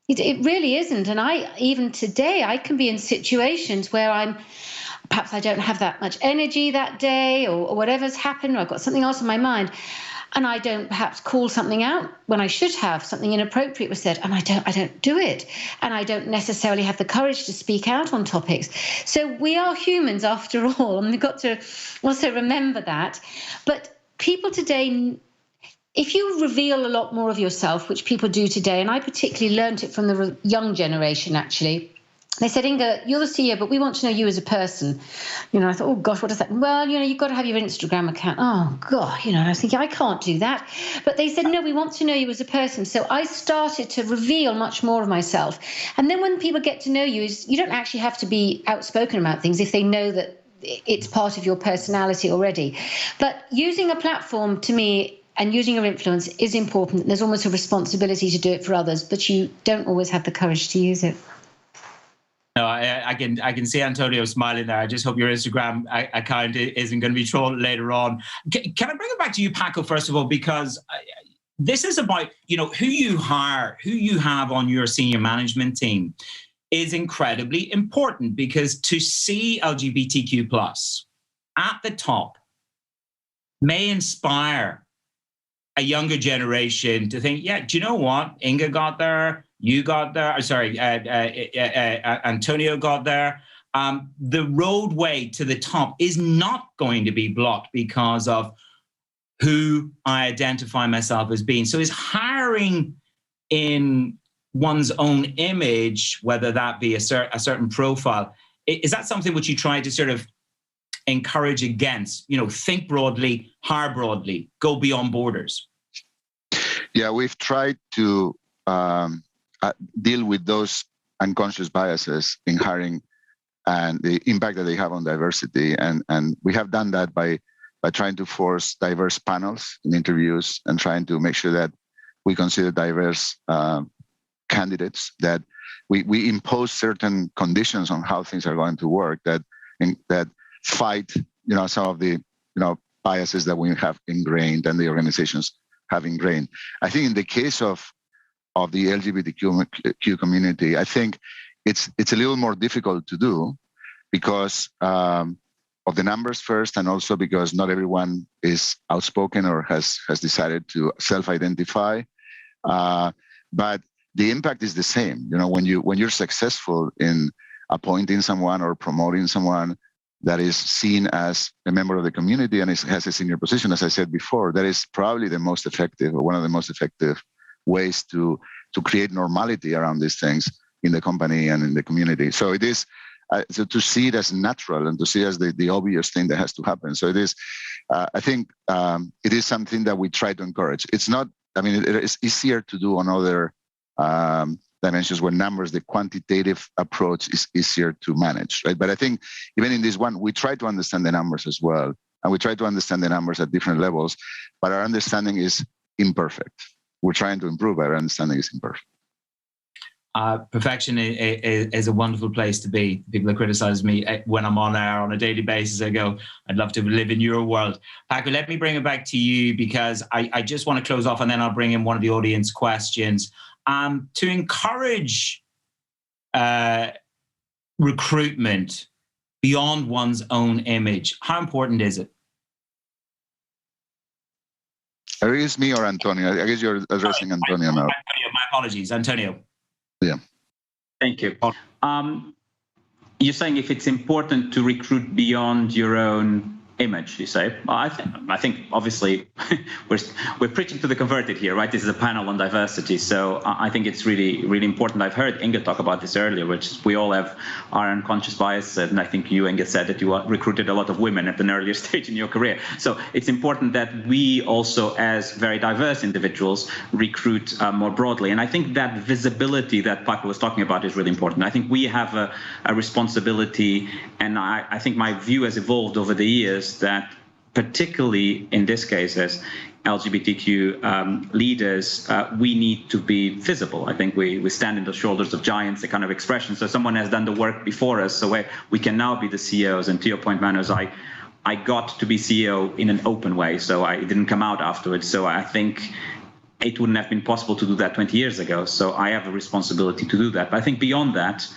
It really isn't. And even today, I can be in situations where perhaps I don't have that much energy that day, or whatever's happened, or I've got something else in my mind, and I don't perhaps call something out when I should have. Something inappropriate was said, and I don't do it, and I don't necessarily have the courage to speak out on topics. So we are humans after all, and we've got to also remember that. But people today, if you reveal a lot more of yourself, which people do today, and I particularly learned it from the young generation actually. They said, Inga, you're the CEO, but we want to know you as a person. I thought, oh, gosh, what does that mean? Well, you've got to have your Instagram account. Oh, God, I was thinking, I can't do that. But they said, no, we want to know you as a person. So I started to reveal much more of myself. And then when people get to know you, you don't actually have to be outspoken about things if they know that it's part of your personality already. But using a platform, to me, and using your influence is important. There's almost a responsibility to do it for others, but you don't always have the courage to use it. No, I can see Antonio smiling there. I just hope your Instagram account isn't going to be trolled later on. Can I bring it back to you, Paco, first of all, because this is about who you hire, who you have on your senior management team is incredibly important, because to see LGBTQ+ at the top may inspire a younger generation to think, yeah, do you know what? Inga got there. You got there. Sorry, Antonio got there. The roadway to the top is not going to be blocked because of who I identify myself as being. So is hiring in one's own image, whether that be a certain profile, is that something which you try to sort of encourage against? Think broadly, hire broadly, go beyond borders. Yeah, we've tried to deal with those unconscious biases in hiring and the impact that they have on diversity. And we have done that by trying to force diverse panels in interviews and trying to make sure that we consider diverse candidates, that we impose certain conditions on how things are going to work that fight some of the biases that we have ingrained and the organizations have ingrained. I think in the case of the LGBTQ community, I think it's a little more difficult to do because of the numbers first, and also because not everyone is outspoken or has decided to self-identify. But the impact is the same. When you're successful in appointing someone or promoting someone that is seen as a member of the community and has a senior position, as I said before, that is probably the most effective, or one of the most effective ways to create normality around these things in the company and in the community. So it is so to see it as natural and to see it as the obvious thing that has to happen. So it is, I think it is something that we try to encourage. It's not, I mean, it is easier to do on other dimensions where numbers, the quantitative approach is easier to manage, right? But I think even in this one, we try to understand the numbers as well. And we try to understand the numbers at different levels, but our understanding is imperfect. We're trying to improve, but our understanding is imperfect. Perfection is a wonderful place to be. People that criticize me when I'm on air on a daily basis, I go, I'd love to live in your world. Paco, let me bring it back to you because I just want to close off and then I'll bring in one of the audience questions. To encourage recruitment beyond one's own image, how important is it? I guess it's me or Antonio. I guess you're addressing Antonio now. Antonio, my apologies. Antonio. Yeah. Thank you. You're saying if it's important to recruit beyond your own image, you say? I think obviously we're preaching to the converted here, right? This is a panel on diversity, so I think it's really, really important. I've heard Inga talk about this earlier, which is we all have our unconscious bias, and I think you, Inga, said that you recruited a lot of women at an earlier stage in your career. So it's important that we also, as very diverse individuals, recruit more broadly. And I think that visibility that Paco was talking about is really important. I think we have a responsibility, and I think my view has evolved over the years that particularly in this case as LGBTQ leaders, we need to be visible. I think we stand in the shoulders of giants, the kind of expression. So someone has done the work before us, so we can now be the CEOs. And to your point, Manos, I got to be CEO in an open way, so I didn't come out afterwards. So I think it wouldn't have been possible to do that 20 years ago. So I have a responsibility to do that. But I think beyond that,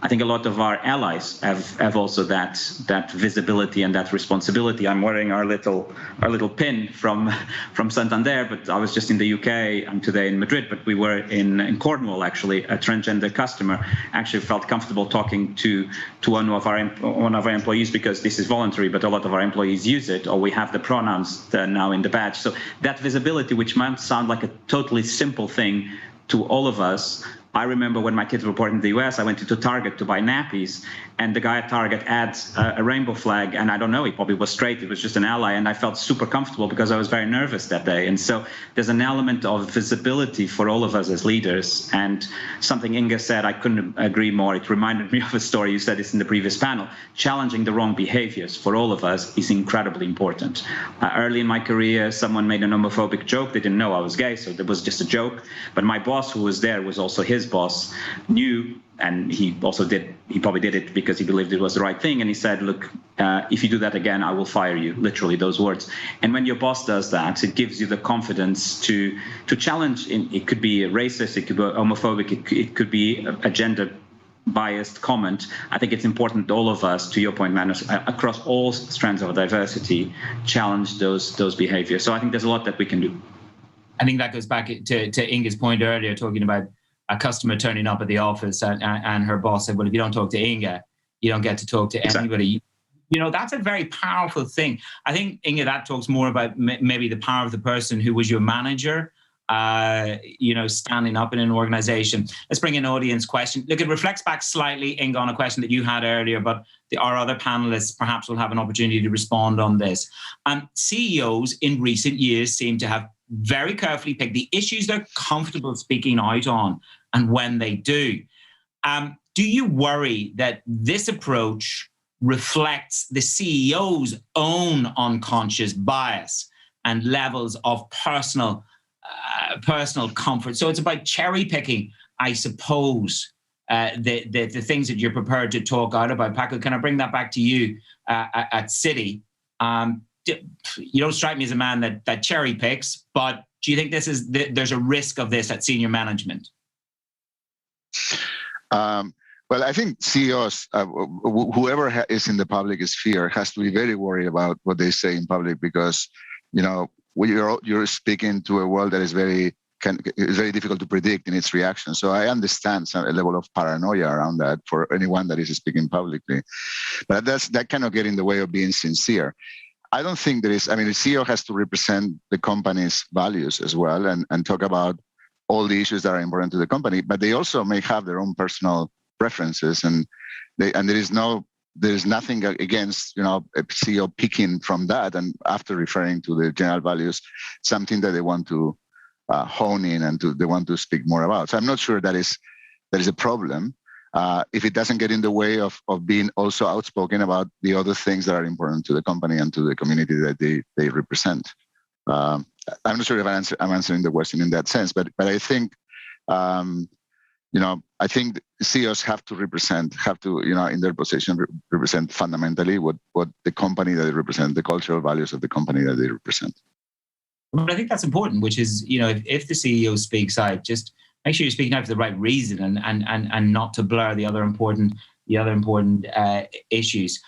I think a lot of our allies have also that visibility and that responsibility. I'm wearing our little pin from Santander, but I was just in the UK. I'm today in Madrid, but we were in Cornwall actually. A transgender customer actually felt comfortable talking to one of our employees because this is voluntary, but a lot of our employees use it, or we have the pronouns now in the badge. So that visibility, which might sound like a totally simple thing to all of us. I remember when my kids were born in the US, I went to Target to buy nappies, and the guy at Target had a rainbow flag, and I don't know, he probably was straight, it was just an ally, and I felt super comfortable because I was very nervous that day. And so there's an element of visibility for all of us as leaders, and something Inga said, I couldn't agree more. It reminded me of a story, you said this in the previous panel. Challenging the wrong behaviors for all of us is incredibly important. Early in my career, someone made an homophobic joke. They didn't know I was gay, so it was just a joke. But my boss, who was there, was also his boss, knew, and he probably did it because he believed it was the right thing. And he said, look, if you do that again, I will fire you, literally those words. And when your boss does that, it gives you the confidence to challenge. It could be racist, it could be homophobic, it could be a gender biased comment. I think it's important all of us, to your point, Manos, across all strands of diversity, challenge those behaviors. So I think there's a lot that we can do. I think that goes back to Inga's point earlier, talking about a customer turning up at the office and her boss said, well, if you don't talk to Inga, you don't get to talk to anybody. You know, that's a very powerful thing. I think, Inga, that talks more about maybe the power of the person who was your manager, standing up in an organization. Let's bring in an audience question. Look, it reflects back slightly, Inga, on a question that you had earlier, but our other panelists perhaps will have an opportunity to respond on this. CEOs in recent years seem to have very carefully pick the issues they're comfortable speaking out on, and when they do. Do you worry that this approach reflects the CEO's own unconscious bias and levels of personal comfort? So it's about cherry picking, I suppose, the things that you're prepared to talk out about. Paco, can I bring that back to you at Citi? You don't strike me as a man that cherry picks, but do you think there's a risk of this at senior management? Well, I think CEOs, whoever is in the public sphere, has to be very worried about what they say in public, because you're speaking to a world that is very difficult to predict in its reaction. So I understand a level of paranoia around that for anyone that is speaking publicly, but that cannot get in the way of being sincere. I don't think there is. I mean, the CEO has to represent the company's values as well, and talk about all the issues that are important to the company, but they also may have their own personal preferences, and there's nothing against a CEO picking from that, and after referring to the general values, something that they want to hone in and they want to speak more about. So I'm not sure that is a problem if it doesn't get in the way of being also outspoken about the other things that are important to the company and to the community that they represent. I'm not sure if I'm answering the question in that sense, but I think I think CEOs have to in their position represent fundamentally what the company that they represent, the cultural values of the company that they represent. But I think that's important, which is, if the CEO speaks out, just make sure you're speaking out for the right reason and not to blur the other important issues.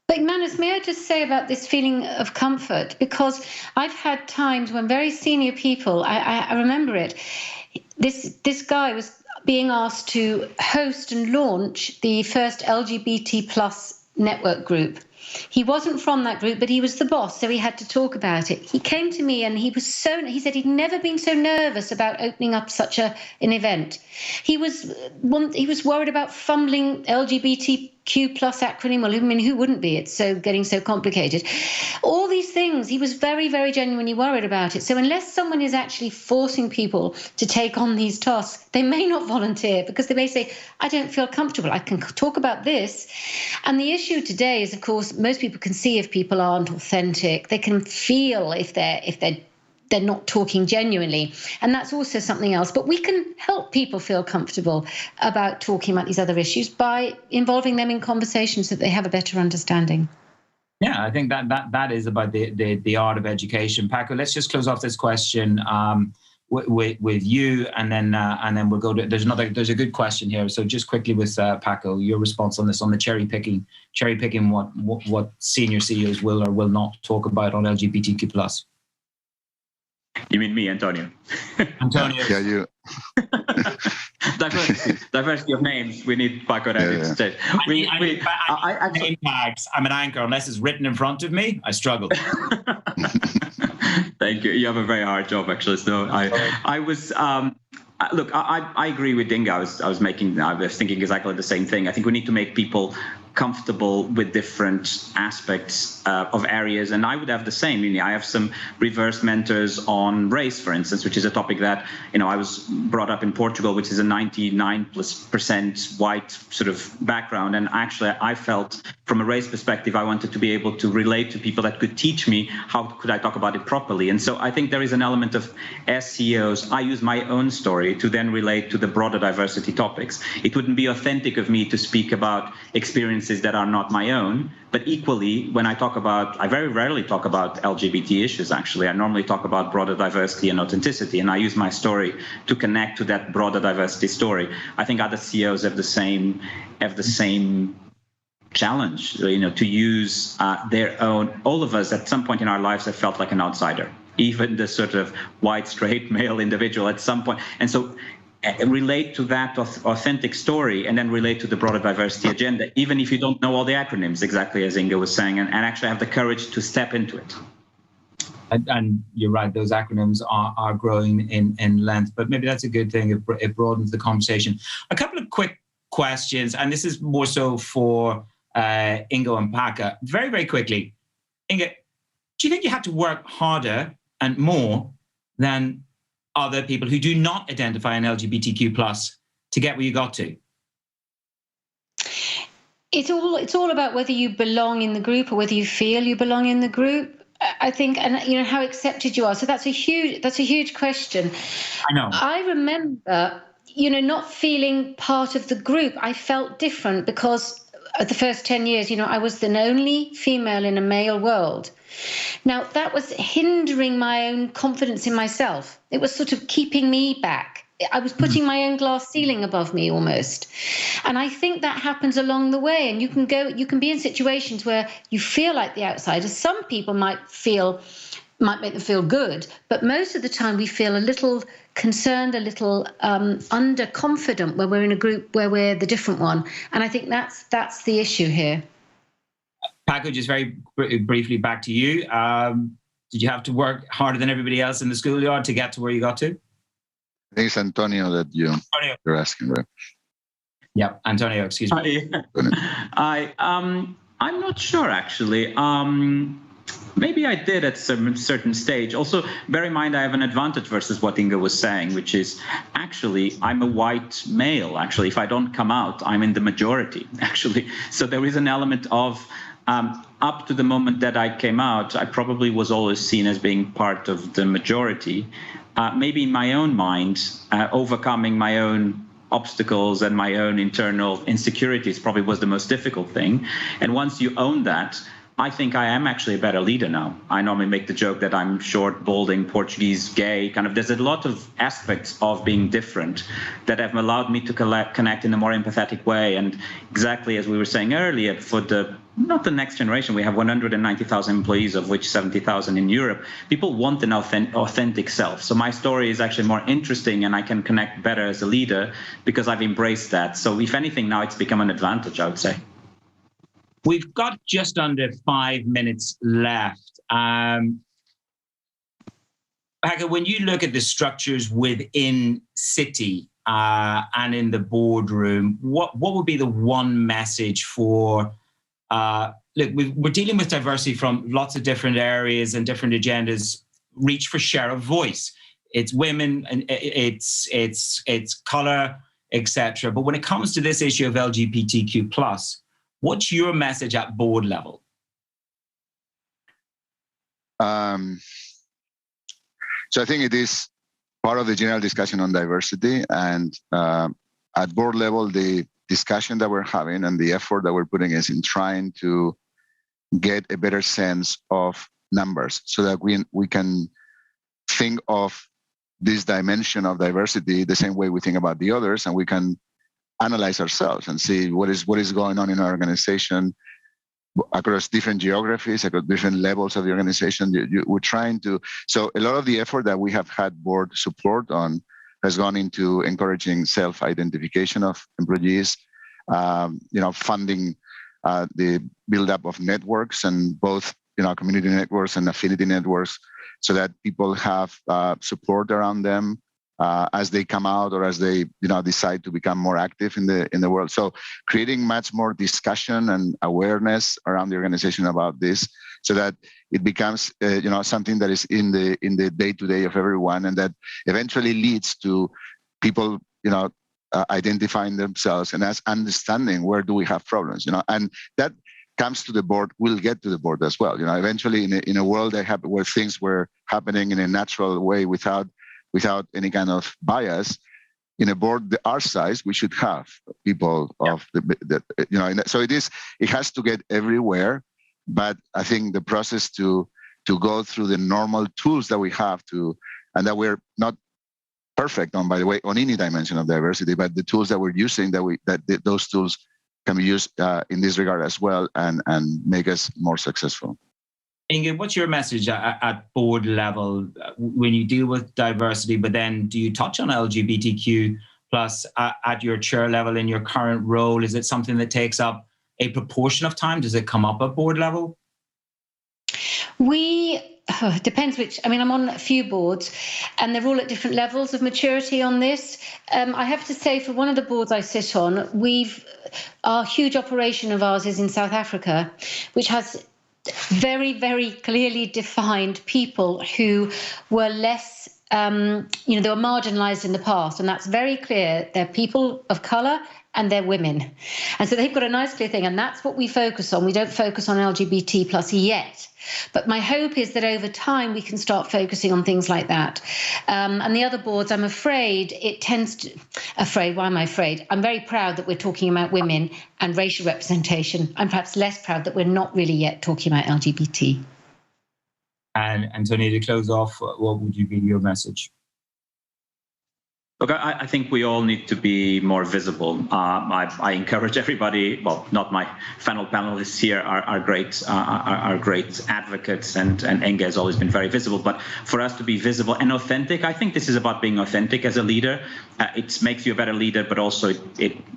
But Manus, may I just say about this feeling of comfort? Because I've had times when very senior people, I remember it, this guy was being asked to host and launch the first LGBT plus network group. He wasn't from that group, but he was the boss, so he had to talk about it. He came to me and he said he'd never been so nervous about opening up such an event. He was worried about fumbling LGBTQ plus acronym. Well, I mean, who wouldn't be? It's getting so complicated. All these things, he was very, very genuinely worried about it. So unless someone is actually forcing people to take on these tasks, they may not volunteer because they may say, I don't feel comfortable. I can talk about this. And the issue today is, of course, most people can see if people aren't authentic. They can feel if they're not talking genuinely. And that's also something else. But we can help people feel comfortable about talking about these other issues by involving them in conversations so that they have a better understanding. Yeah, I think that is about the art of education. Paco, let's just close off this question with you, and then we'll go to. There's a good question here. So just quickly with Paco, your response on this, on the cherry picking what senior CEOs will or will not talk about on LGBTQ plus. You mean me, Antonio? Antonio. Yeah, you. Diversity of names. We need Paco to stage. Name tags. I'm an anchor. Unless it's written in front of me, I struggle. Thank you. You have a very hard job, actually. So I was. Look, I agree with Inga. I was thinking exactly the same thing. I think we need to make people comfortable with different aspects of areas, and I would have the same. I have some reverse mentors on race, for instance, which is a topic that I was brought up in Portugal, which is a 99% white sort of background, and actually I felt from a race perspective I wanted to be able to relate to people that could teach me how could I talk about it properly. And so I think there is an element of, as CEOs, I use my own story to then relate to the broader diversity topics. It wouldn't be authentic of me to speak about experiences that are not my own, but equally, when I very rarely talk about LGBT issues, actually. I normally talk about broader diversity and authenticity, and I use my story to connect to that broader diversity story. I think other CEOs have the same challenge, to use their own. All of us at some point in our lives have felt like an outsider, even the sort of white, straight male individual at some point. And so relate to that authentic story and then relate to the broader diversity agenda, even if you don't know all the acronyms, exactly as Inga was saying, and actually have the courage to step into it. And you're right, those acronyms are growing in length, but maybe that's a good thing. It broadens the conversation. A couple of quick questions, and this is more so for Inga and Paco. Very, very quickly. Inga, do you think you have to work harder and more than other people who do not identify in LGBTQ plus to get where you got to? It's all about whether you belong in the group or whether you feel you belong in the group, I think, and how accepted you are. So that's a huge question. I know. I remember, not feeling part of the group. I felt different because the first 10 years, I was the only female in a male world. Now, that was hindering my own confidence in myself. It was sort of keeping me back. I was putting my own glass ceiling above me almost. And I think that happens along the way. And you can be in situations where you feel like the outsider. Some people might make them feel good, but most of the time we feel a little concerned, a little underconfident when we're in a group where we're the different one. And I think that's the issue here. Paco, just very briefly back to you. Did you have to work harder than everybody else in the schoolyard to get to where you got to? I think it's Antonio that you're asking, right? Yeah, Antonio, excuse me. I'm not sure, actually. Maybe I did at some certain stage. Also, bear in mind I have an advantage versus what Inga was saying, which is actually I'm a white male. Actually, if I don't come out, I'm in the majority, actually. So there is an element of up to the moment that I came out, I probably was always seen as being part of the majority. Maybe in my own mind, overcoming my own obstacles and my own internal insecurities probably was the most difficult thing. And once you own that, I think I am actually a better leader now. I normally make the joke that I'm short, balding, Portuguese, gay. There's a lot of aspects of being different that have allowed me to connect in a more empathetic way. And exactly as we were saying earlier, for not the next generation, we have 190,000 employees, of which 70,000 in Europe. People want an authentic self. So my story is actually more interesting, and I can connect better as a leader because I've embraced that. So if anything, now it's become an advantage, I would say. We've got just under 5 minutes left. Hagge, when you look at the structures within Citi and in the boardroom, what would be the one message for, look, we're dealing with diversity from lots of different areas and different agendas, reach for share of voice. It's women, and it's color, etc. But when it comes to this issue of LGBTQ+, what's your message at board level? So I think it is part of the general discussion on diversity, and at board level, the discussion that we're having and the effort that we're putting is in trying to get a better sense of numbers so that we can think of this dimension of diversity the same way we think about the others, and we can analyze ourselves and see what is going on in our organization across different geographies, across different levels of the organization. We're trying to, so a lot of the effort that we have had board support on has gone into encouraging self-identification of employees, funding the build-up of networks, and both community networks and affinity networks, so that people have support around them as they come out or as they decide to become more active in the world. So creating much more discussion and awareness around the organization about this, so that it becomes something that is in the day-to-day of everyone, and that eventually leads to people identifying themselves and as understanding where do we have problems, and that comes to the board, will get to the board as well. Eventually in a world where things were happening in a natural way without any kind of bias, in a board our size, we should have people of so it has to get everywhere. But I think the process to go through the normal tools that we have and that we're not perfect on, by the way, on any dimension of diversity, but the tools that we're using, those tools can be used in this regard as well, and make us more successful. Inga, what's your message at board level when you deal with diversity, but then do you touch on LGBTQ plus at your chair level in your current role? Is it something that takes up a proportion of time? Does it come up at board level? It depends which. I'm on a few boards, and they're all at different levels of maturity on this. I have to say, for one of the boards I sit on, our huge operation of ours is in South Africa, which has very, very clearly defined people who were less, they were marginalized in the past. And that's very clear. They're people of color and they're women. And so they've got a nice clear thing. And that's what we focus on. We don't focus on LGBT plus yet. But my hope is that over time we can start focusing on things like that. And the other boards, I'm afraid, why am I afraid? I'm very proud that we're talking about women and racial representation. I'm perhaps less proud that we're not really yet talking about LGBT. And Antonio, to close off, what would you be your message? Look, I think we all need to be more visible. I encourage everybody. Well, not my panelists here are great advocates, and Inge has always been very visible. But for us to be visible and authentic, I think this is about being authentic as a leader. It makes you a better leader, but also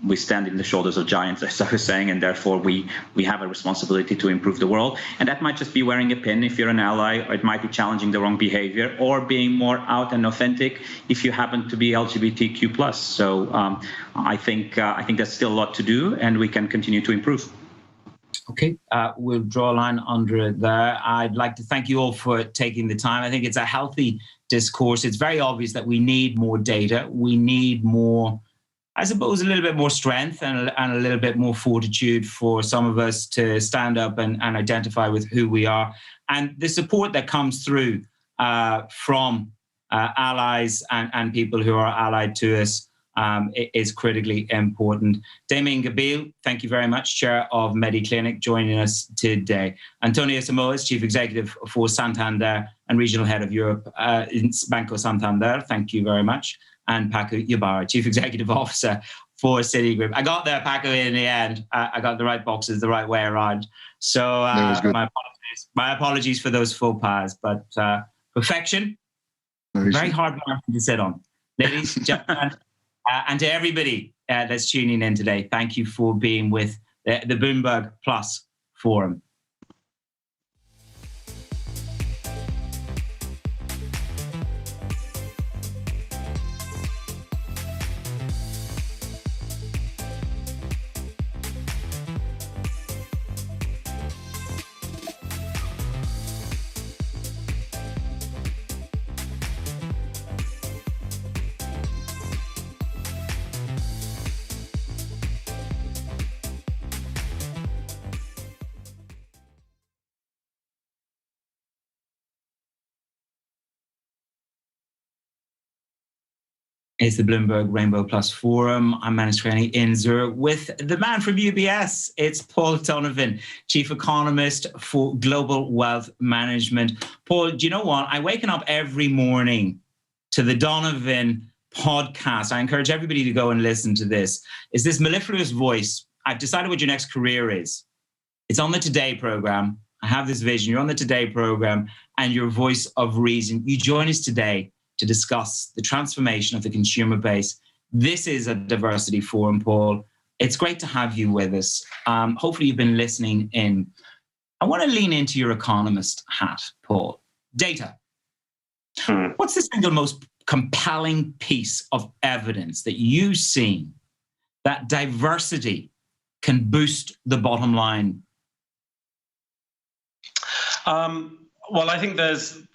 we stand in the shoulders of giants, as I was saying, and therefore we have a responsibility to improve the world. And that might just be wearing a pin if you're an ally, or it might be challenging the wrong behavior, or being more out and authentic if you happen to be LGBTQ+. So I think there's still a lot to do, and we can continue to improve. Okay, we'll draw a line under it there. I'd like to thank you all for taking the time. I think it's a healthy discourse. It's very obvious that we need more data. We need more, I suppose, a little bit more strength and a little bit more fortitude for some of us to stand up and identify with who we are. And the support that comes through from allies and people who are allied to us is critically important. Damien Gabil, thank you very much, Chair of MediClinic, joining us today. Antonio Samoas, Chief Executive for Santander and Regional Head of Europe in Banco Santander, thank you very much. And Paco Ybarra, Chief Executive Officer for Citigroup. I got there, Paco, in the end. I got the right boxes the right way around. So my apologies for those faux pas, but perfection, very hard one to sit on. Ladies and gentlemen, and to everybody that's tuning in today, thank you for being with the Bloomberg Plus Forum. It's the Bloomberg Rainbow Plus Forum. I'm Manus Craney in Zurich with the man from UBS. It's Paul Donovan, Chief Economist for Global Wealth Management. Paul, do you know what? I'm waking up every morning to the Donovan podcast. I encourage everybody to go and listen to this. It's this mellifluous voice. I've decided what your next career is. It's on the Today program. I have this vision. You're on the Today program and your voice of reason. You join us today to discuss the transformation of the consumer base. This is a diversity forum, Paul. It's great to have you with us. Hopefully you've been listening in. I want to lean into your economist hat, Paul. Data. What's the single most compelling piece of evidence that you've seen that diversity can boost the bottom line? Well, I think there's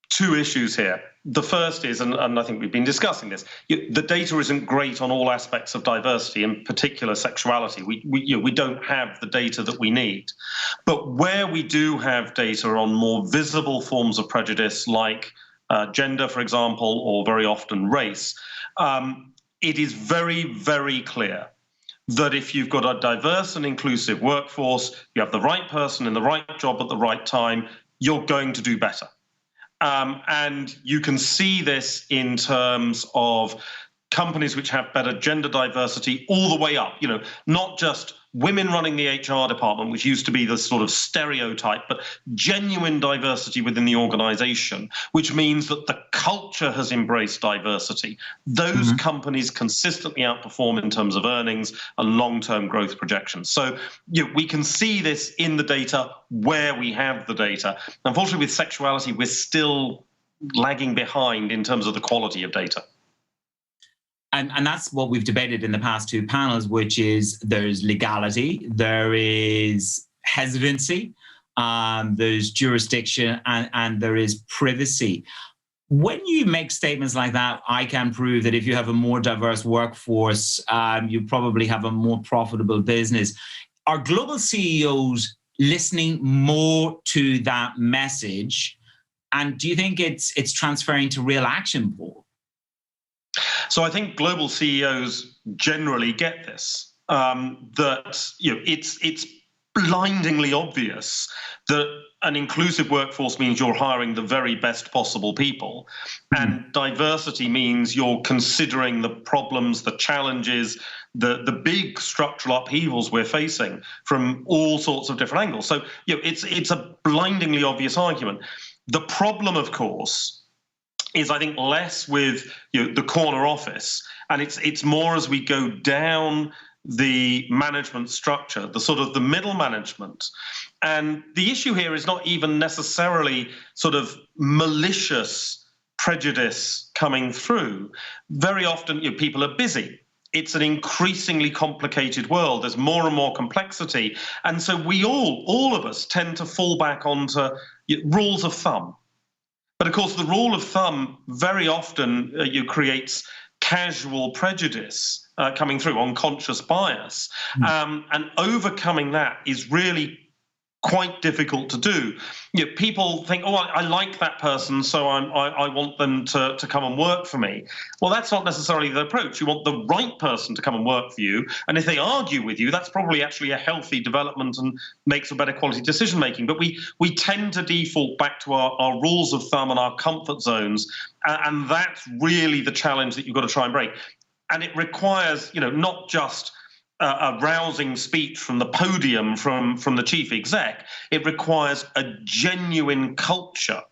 two issues here. The first is, and I think we've been discussing this, the data isn't great on all aspects of diversity, in particular sexuality. We don't have the data that we need. But where we do have data on more visible forms of prejudice, like gender, for example, or very often race, it is very, very clear that if you've got a diverse and inclusive workforce, you have the right person in the right job at the right time, you're going to do better. And you can see this in terms of companies which have better gender diversity all the way up, not just women running the HR department, which used to be the sort of stereotype, but genuine diversity within the organization, which means that the culture has embraced diversity. Those companies consistently outperform in terms of earnings and long-term growth projections. So we can see this in the data where we have the data. Unfortunately, with sexuality, we're still lagging behind in terms of the quality of data. And that's what we've debated in the past two panels, which is there's legality, there is hesitancy, there's jurisdiction, and there is privacy. When you make statements like that, I can prove that if you have a more diverse workforce, you probably have a more profitable business. Are global CEOs listening more to that message? And do you think it's transferring to real action, Paul? So I think global CEOs generally get this, that it's blindingly obvious that an inclusive workforce means you're hiring the very best possible people, and diversity means you're considering the problems, the challenges, the big structural upheavals we're facing from all sorts of different angles. So it's a blindingly obvious argument. The problem, of course, is I think less with the corner office, and it's more as we go down the management structure, the sort of the middle management. And the issue here is not even necessarily sort of malicious prejudice coming through. Very often people are busy. It's an increasingly complicated world. There's more and more complexity. And so we all of us tend to fall back onto rules of thumb. But of course, the rule of thumb very often creates casual prejudice coming through, unconscious bias. And overcoming that is really quite difficult to do. People think, oh, I like that person, so I want them to come and work for me. Well, that's not necessarily the approach. You want the right person to come and work for you. And if they argue with you, that's probably actually a healthy development and makes for better quality decision making. But we tend to default back to our rules of thumb and our comfort zones. And that's really the challenge that you've got to try and break. And it requires, not just a rousing speech from the podium from the chief exec. It requires a genuine culture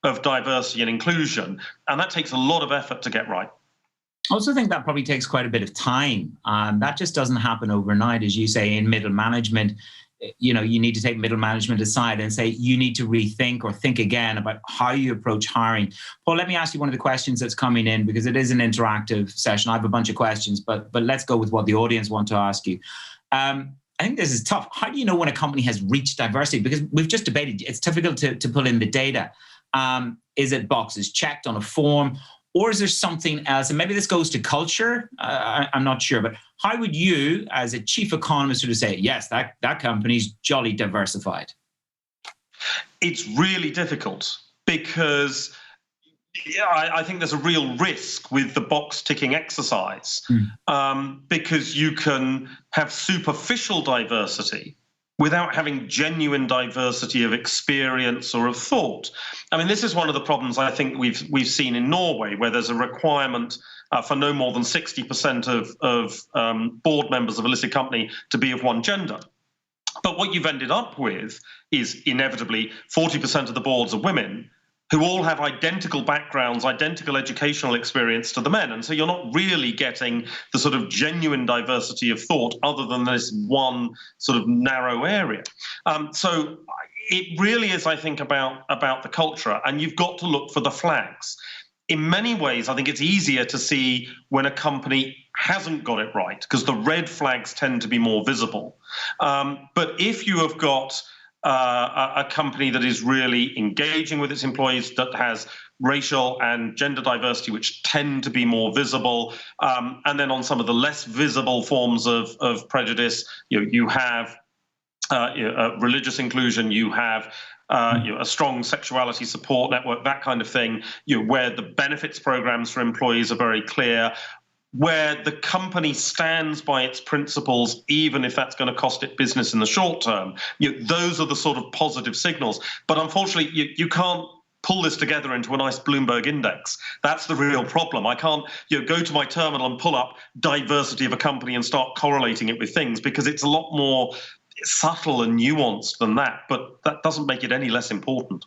of diversity and inclusion, and that takes a lot of effort to get right. I also think that probably takes quite a bit of time. That just doesn't happen overnight, as you say, in middle management. You need to take middle management aside and say you need to rethink or think again about how you approach hiring. Paul, let me ask you one of the questions that's coming in, because it is an interactive session. I have a bunch of questions, but let's go with what the audience want to ask you. I think this is tough. How do you know when a company has reached diversity? Because we've just debated, it's difficult to pull in the data. Is it boxes checked on a form? Or is there something else? And maybe this goes to culture. I'm not sure. But how would you, as a chief economist, sort of say, yes, that company's jolly diversified? It's really difficult because I think there's a real risk with the box ticking exercise because you can have superficial diversity without having genuine diversity of experience or of thought. I mean, this is one of the problems I think we've seen in Norway, where there's a requirement for no more than 60% of board members of a listed company to be of one gender. But what you've ended up with is inevitably 40% of the boards are women, who all have identical backgrounds, identical educational experience to the men. And so you're not really getting the sort of genuine diversity of thought other than this one sort of narrow area. So it really is, I think, about the culture, and you've got to look for the flags. In many ways, I think it's easier to see when a company hasn't got it right, because the red flags tend to be more visible. But if you have got a company that is really engaging with its employees, that has racial and gender diversity, which tend to be more visible. And then on some of the less visible forms of prejudice, you have religious inclusion, you have a strong sexuality support network, that kind of thing, where the benefits programs for employees are very clear, where the company stands by its principles, even if that's going to cost it business in the short term. Those are the sort of positive signals. But unfortunately, you can't pull this together into a nice Bloomberg index. That's the real problem. I can't go to my terminal and pull up diversity of a company and start correlating it with things, because it's a lot more subtle and nuanced than that. But that doesn't make it any less important.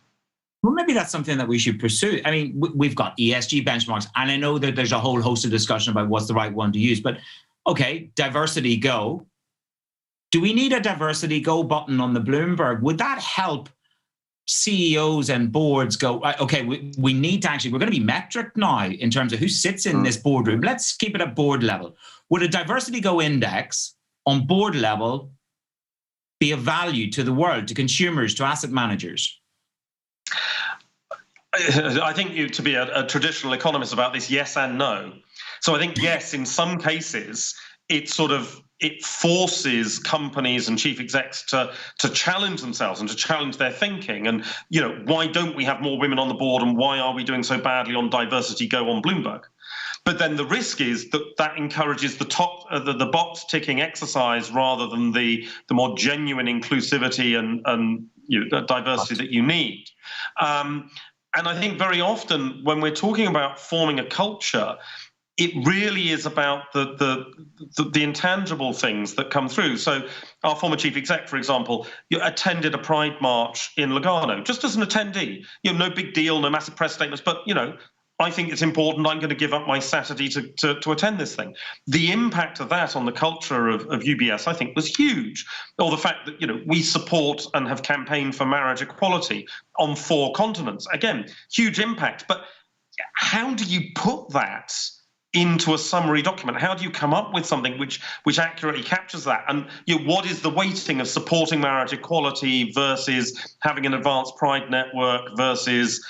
Well, maybe that's something that we should pursue. I mean, we've got ESG benchmarks, and I know that there's a whole host of discussion about what's the right one to use. But okay, diversity go. Do we need a diversity go button on the Bloomberg? Would that help CEOs and boards go, okay, we need to actually, we're going to be metric now in terms of who sits in this boardroom. Let's keep it at board level. Would a diversity go index on board level be of value to the world, to consumers, to asset managers? I think you to be a traditional economist about this, yes and no. So I think, yes, in some cases, it forces companies and chief execs to challenge themselves and to challenge their thinking. And, why don't we have more women on the board, and why are we doing so badly on diversity go on Bloomberg? But then the risk is that encourages the box ticking exercise rather than the more genuine inclusivity and diversity that you need. And I think very often when we're talking about forming a culture, it really is about the intangible things that come through. So our former chief exec, for example, attended a Pride march in Lugano, just as an attendee. No big deal, no massive press statements, but I think it's important. I'm going to give up my Saturday to attend this thing. The impact of that on the culture of UBS, I think, was huge. Or the fact that we support and have campaigned for marriage equality on 4 continents. Again, huge impact. But how do you put that into a summary document? How do you come up with something which accurately captures that? And what is the weighting of supporting marriage equality versus having an advanced Pride network versus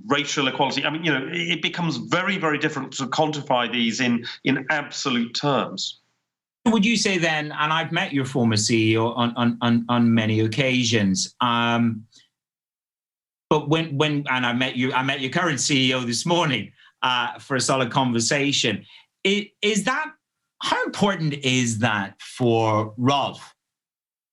racial equality? I mean, it becomes very, very difficult to quantify these in absolute terms. Would you say then, and I've met your former CEO on many occasions, but when I met your current CEO this morning, for a solid conversation. How important is that for Rolf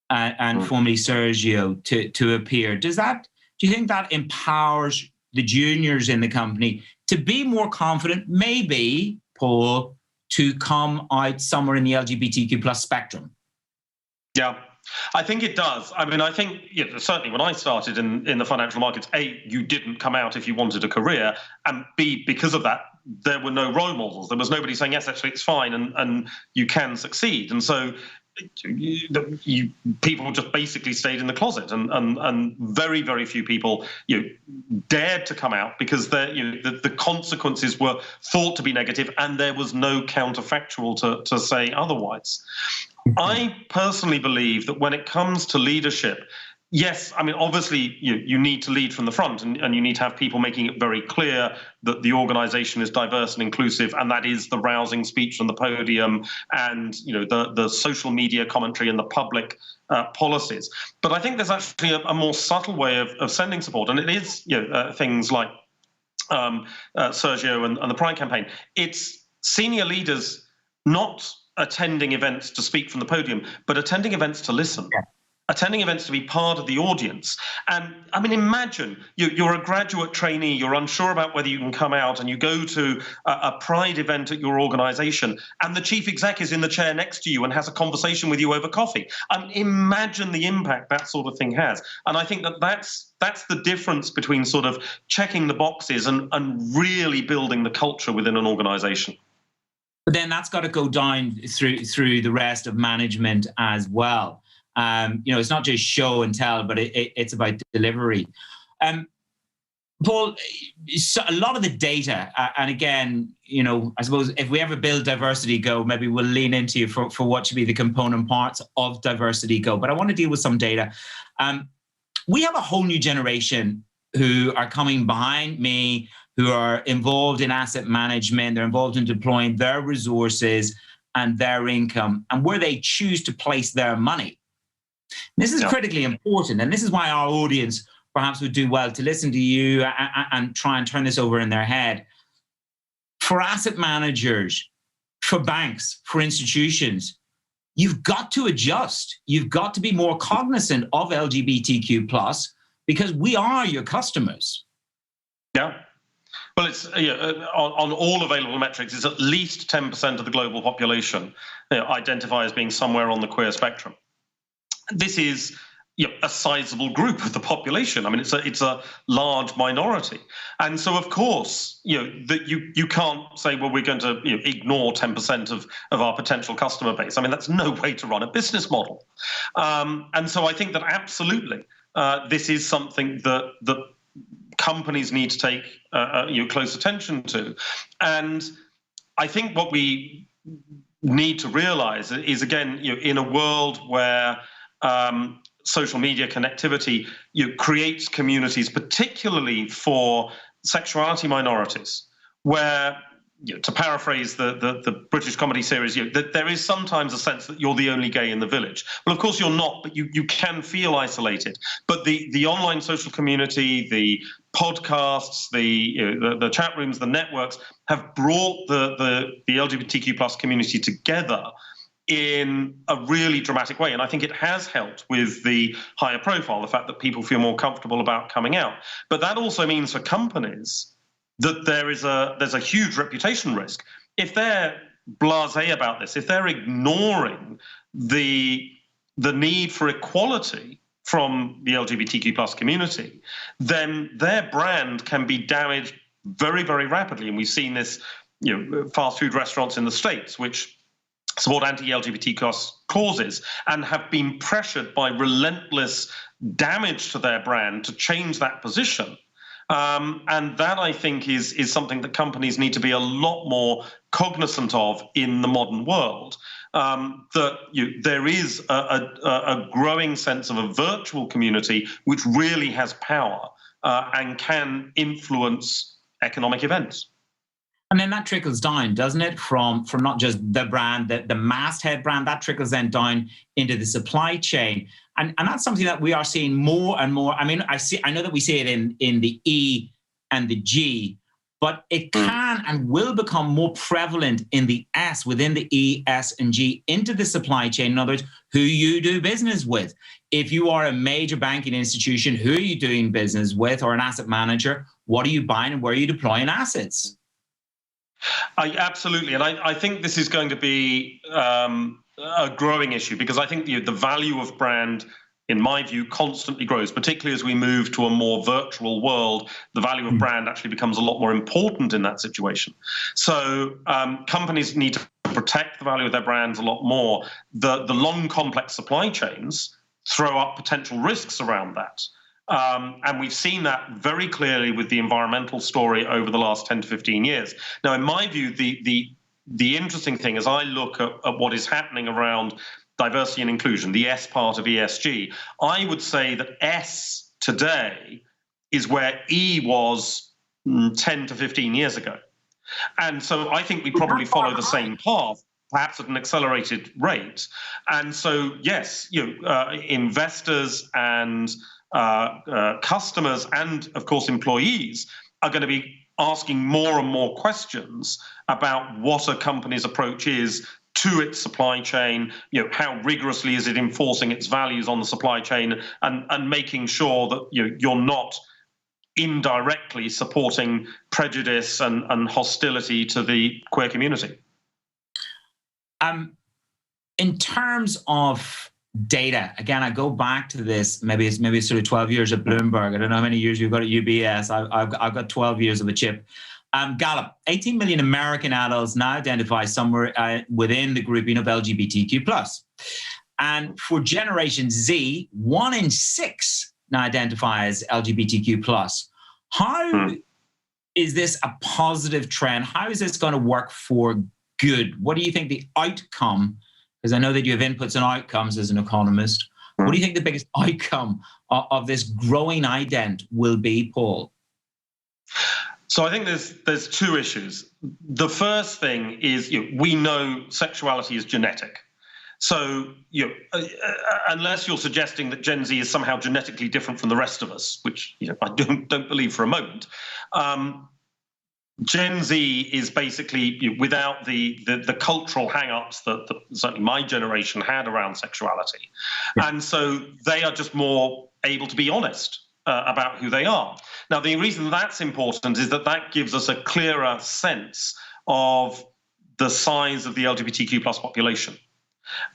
and formerly Sergio to appear? Do you think that empowers the juniors in the company to be more confident, maybe, Paul, to come out somewhere in the LGBTQ plus spectrum? Yeah. I think it does. I mean, I think certainly when I started in the financial markets, A, you didn't come out if you wanted a career, and B, because of that, there were no role models. There was nobody saying, yes, actually, it's fine, and you can succeed. And so people just basically stayed in the closet, and very, very few people dared to come out because the consequences were thought to be negative, and there was no counterfactual to say otherwise. I personally believe that when it comes to leadership, yes, I mean, obviously you need to lead from the front, and you need to have people making it very clear that the organization is diverse and inclusive, and that is the rousing speech from the podium and the social media commentary and the public policies. But I think there's actually a more subtle way of sending support, and it is things like Sergio and the Pride campaign. It's senior leaders not attending events to speak from the podium, but attending events to listen. Yeah. Attending events to be part of the audience. And I mean, imagine you're a graduate trainee, you're unsure about whether you can come out, and you go to a Pride event at your organization, and the chief exec is in the chair next to you and has a conversation with you over coffee. Imagine the impact that sort of thing has. And I think that's the difference between sort of checking the boxes and really building the culture within an organization. But then that's got to go down through the rest of management as well. It's not just show and tell, but it's about delivery. Paul, so a lot of the data, and again, I suppose if we ever build Diversity Go, maybe we'll lean into you for what should be the component parts of Diversity Go. But I want to deal with some data. We have a whole new generation who are coming behind me, who are involved in asset management. They're involved in deploying their resources and their income and where they choose to place their money. This is critically important, and this is why our audience perhaps would do well to listen to you and try and turn this over in their head. For asset managers, for banks, for institutions, you've got to adjust. You've got to be more cognizant of LGBTQ+, because we are your customers. Yeah. Well, it's on all available metrics, it's at least 10% of the global population identify as being somewhere on the queer spectrum. This is a sizable group of the population. I mean, it's a large minority, and so of course, that you can't say, well, we're going to ignore 10% of our potential customer base. I mean, that's no way to run a business model, and so I think that absolutely this is something that companies need to take close attention to, and I think what we need to realize is, again, in a world where social media connectivity creates communities, particularly for sexuality minorities, where, to paraphrase the British comedy series, that there is sometimes a sense that you're the only gay in the village. Well, of course you're not, but you can feel isolated. But the online social community, the podcasts, the chat rooms, the networks, have brought the LGBTQ plus community together in a really dramatic way. And I think it has helped with the higher profile, the fact that people feel more comfortable about coming out. But that also means for companies that there's a huge reputation risk. If they're blasé about this, if they're ignoring the need for equality from the LGBTQ plus community, then their brand can be damaged very, very rapidly. And we've seen this, fast food restaurants in the States, which support anti-LGBT causes and have been pressured by relentless damage to their brand to change that position. And that, I think, is something that companies need to be a lot more cognizant of in the modern world. There is a growing sense of a virtual community which really has power and can influence economic events. And then that trickles down, doesn't it, from not just the brand, the masthead brand, that trickles then down into the supply chain. And that's something that we are seeing more and more. I mean, I know that we see it in the E and the G, but it can and will become more prevalent in the S, within the E, S, and G, into the supply chain. In other words, who you do business with. If you are a major banking institution, who are you doing business with, or an asset manager? What are you buying and where are you deploying assets? Absolutely. And I think this is going to be a growing issue, because I think the value of brand, in my view, constantly grows, particularly as we move to a more virtual world. The value of brand actually becomes a lot more important in that situation. So companies need to protect the value of their brands a lot more. The long, complex supply chains throw up potential risks around that. And we've seen that very clearly with the environmental story over the last 10 to 15 years. Now, in my view, the interesting thing as I look at what is happening around diversity and inclusion, the S part of ESG, I would say that S today is where E was 10 to 15 years ago. And so I think we probably follow the same path, perhaps at an accelerated rate. And so, yes, investors and customers and, of course, employees are going to be asking more and more questions about what a company's approach is to its supply chain, how rigorously is it enforcing its values on the supply chain, and making sure that you're not indirectly supporting prejudice and hostility to the queer community. In terms of data, again, I go back to this, maybe it's sort of 12 years at Bloomberg. I don't know how many years you've got at UBS. I've got 12 years of a chip. Gallup, 18 million American adults now identify somewhere within the grouping of LGBTQ+. And for Generation Z, 1 in 6 now identify as LGBTQ+. How is this a positive trend? How is this going to work for good? What do you think the outcome, because I know that you have inputs and outcomes as an economist, what do you think the biggest outcome of this growing ident will be, Paul? So I think there's two issues. The first thing is we know sexuality is genetic. So unless you're suggesting that Gen Z is somehow genetically different from the rest of us, which I don't believe for a moment, Gen Z is basically without the cultural hang-ups that certainly my generation had around sexuality. Yeah. And so they are just more able to be honest about who they are. Now, the reason that's important is that gives us a clearer sense of the size of the LGBTQ plus population.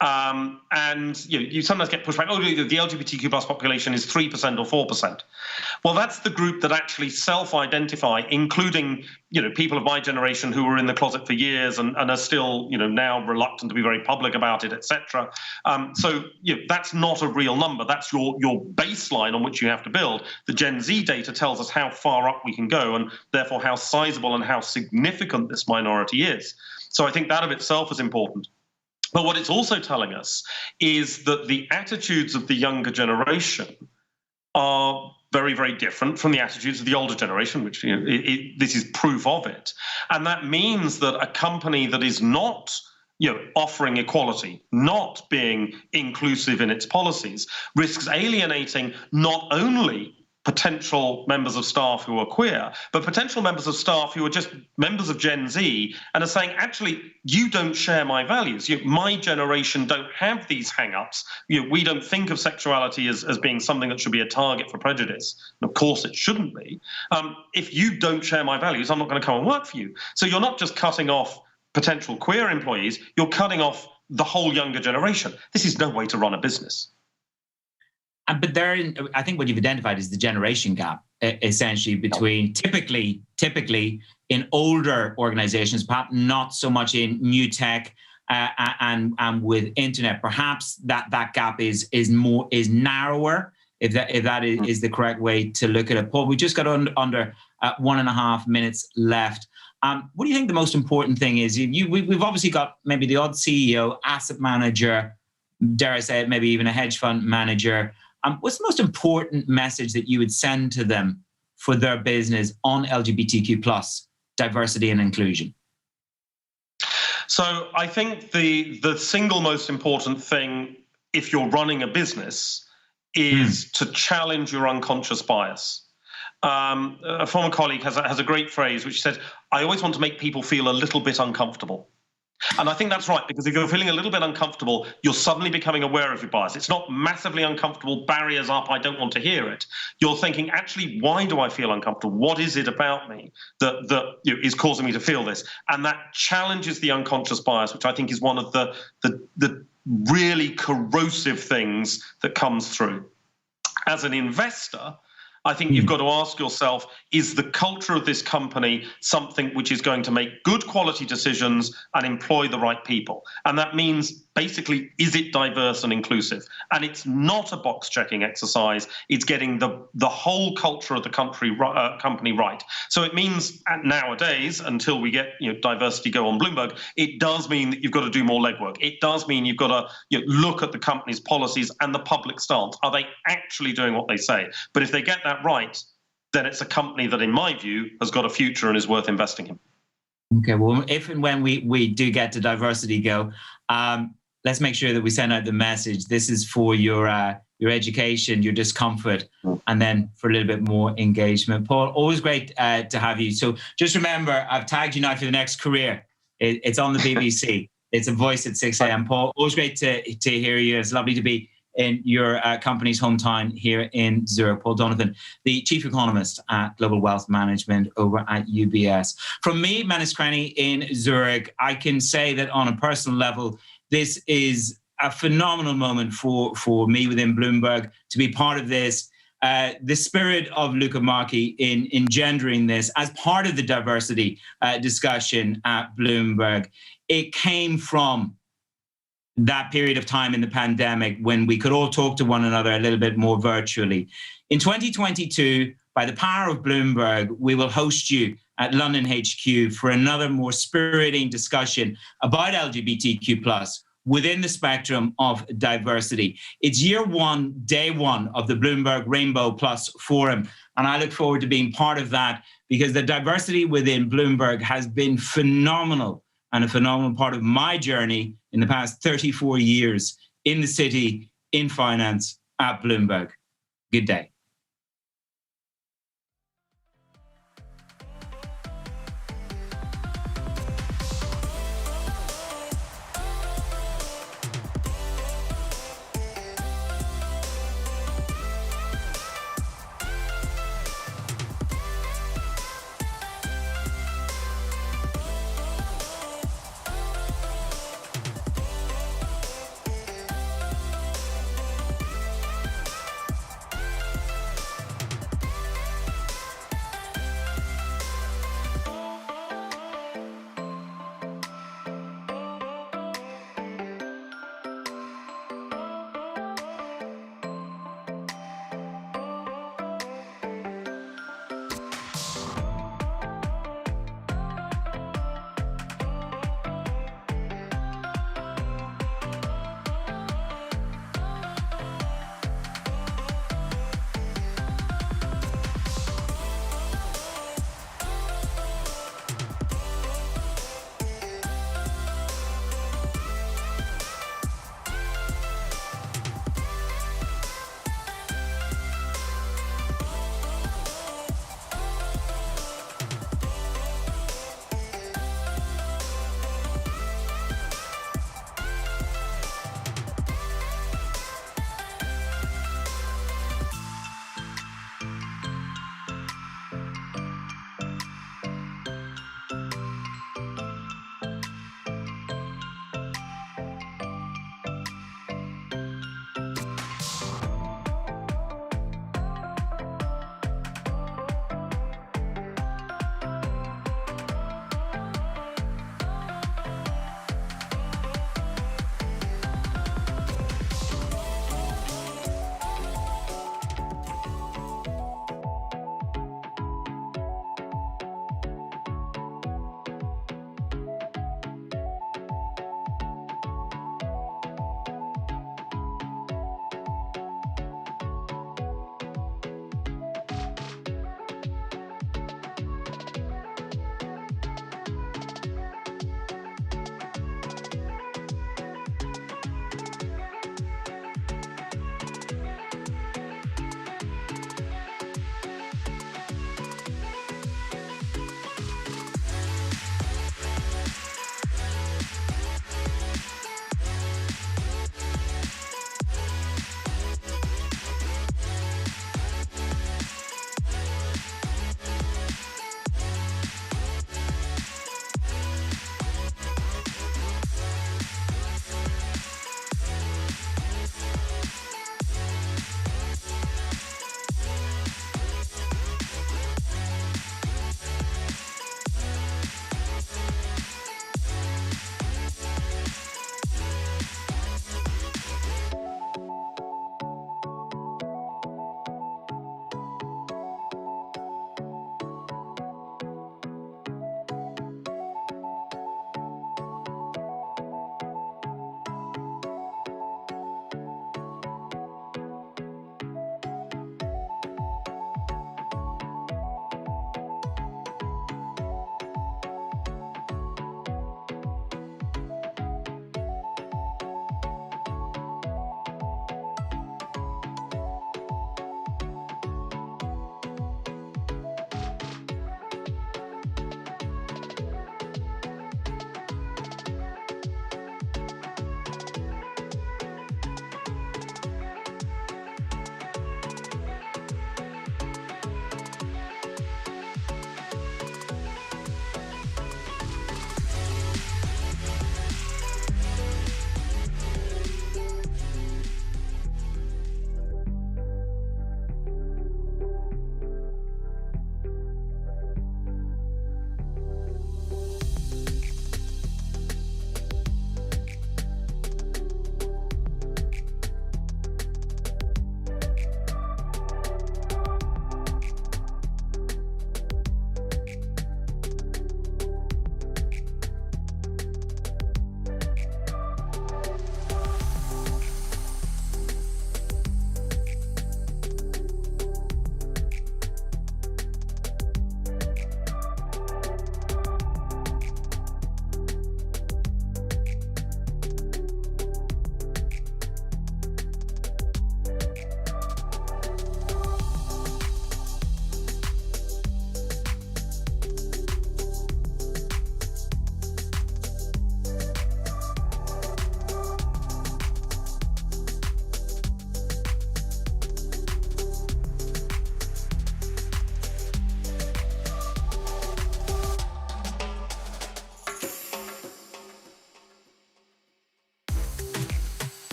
And you sometimes get pushback, the LGBTQ plus population is 3% or 4%. Well, that's the group that actually self-identify, including people of my generation who were in the closet for years and are still now reluctant to be very public about it, etc. So that's not a real number. That's your baseline on which you have to build. The Gen Z data tells us how far up we can go, and therefore how sizable and how significant this minority is. So I think that of itself is important. But what it's also telling us is that the attitudes of the younger generation are very, very different from the attitudes of the older generation, which this is proof of it. And that means that a company that is not offering equality, not being inclusive in its policies, risks alienating not only potential members of staff who are queer, but potential members of staff who are just members of Gen Z and are saying, actually, you don't share my values. My generation don't have these hang-ups. We don't think of sexuality as being something that should be a target for prejudice. And of course, it shouldn't be. If you don't share my values, I'm not going to come and work for you. So you're not just cutting off potential queer employees, you're cutting off the whole younger generation. This is no way to run a business. But I think what you've identified is the generation gap, essentially, between typically in older organizations, perhaps not so much in new tech and with internet. Perhaps that gap is narrower, if that is the correct way to look at it. Paul, we just got under 1.5 minutes left. What do you think the most important thing is? We've obviously got maybe the odd CEO, asset manager, dare I say it, maybe even a hedge fund manager. What's the most important message that you would send to them for their business on LGBTQ plus diversity and inclusion? So I think the single most important thing, if you're running a business, is to challenge your unconscious bias. A former colleague has a great phrase which said, I always want to make people feel a little bit uncomfortable. And I think that's right, because if you're feeling a little bit uncomfortable, you're suddenly becoming aware of your bias. It's not massively uncomfortable, barriers up, I don't want to hear it. You're thinking, actually, why do I feel uncomfortable? What is it about me that is causing me to feel this? And that challenges the unconscious bias, which I think is one of the really corrosive things that comes through. As an investor, I think you've got to ask yourself, is the culture of this company something which is going to make good quality decisions and employ the right people? And that means basically, is it diverse and inclusive? And it's not a box checking exercise. It's getting the whole culture of the company right. So it means nowadays, until we get diversity go on Bloomberg, it does mean that you've got to do more legwork. It does mean you've got to look at the company's policies and the public stance. Are they actually doing what they say? But if they get that right, then it's a company that, in my view, has got a future and is worth investing in. Okay, well, if and when we do get to diversity go, let's make sure that we send out the message. This is for your education, your discomfort, and then for a little bit more engagement. Paul, always great to have you. So just remember, I've tagged you now for the next career. It's on the BBC. It's a voice at 6 a.m. Paul, always great to hear you. It's lovely to be in your company's hometown here in Zurich. Paul Donovan, the Chief Economist at Global Wealth Management over at UBS. From me, Manus Cranny in Zurich, I can say that on a personal level, this is a phenomenal moment for me within Bloomberg to be part of this. The spirit of Luca Marchi in engendering this as part of the diversity discussion at Bloomberg, it came from that period of time in the pandemic when we could all talk to one another a little bit more virtually. In 2022, by the power of Bloomberg, we will host you at London HQ for another more spiriting discussion about LGBTQ+ within the spectrum of diversity. It's year one, day one of the Bloomberg Rainbow Plus Forum, and I look forward to being part of that because the diversity within Bloomberg has been phenomenal and a phenomenal part of my journey in the past 34 years in the city, in finance, at Bloomberg. Good day.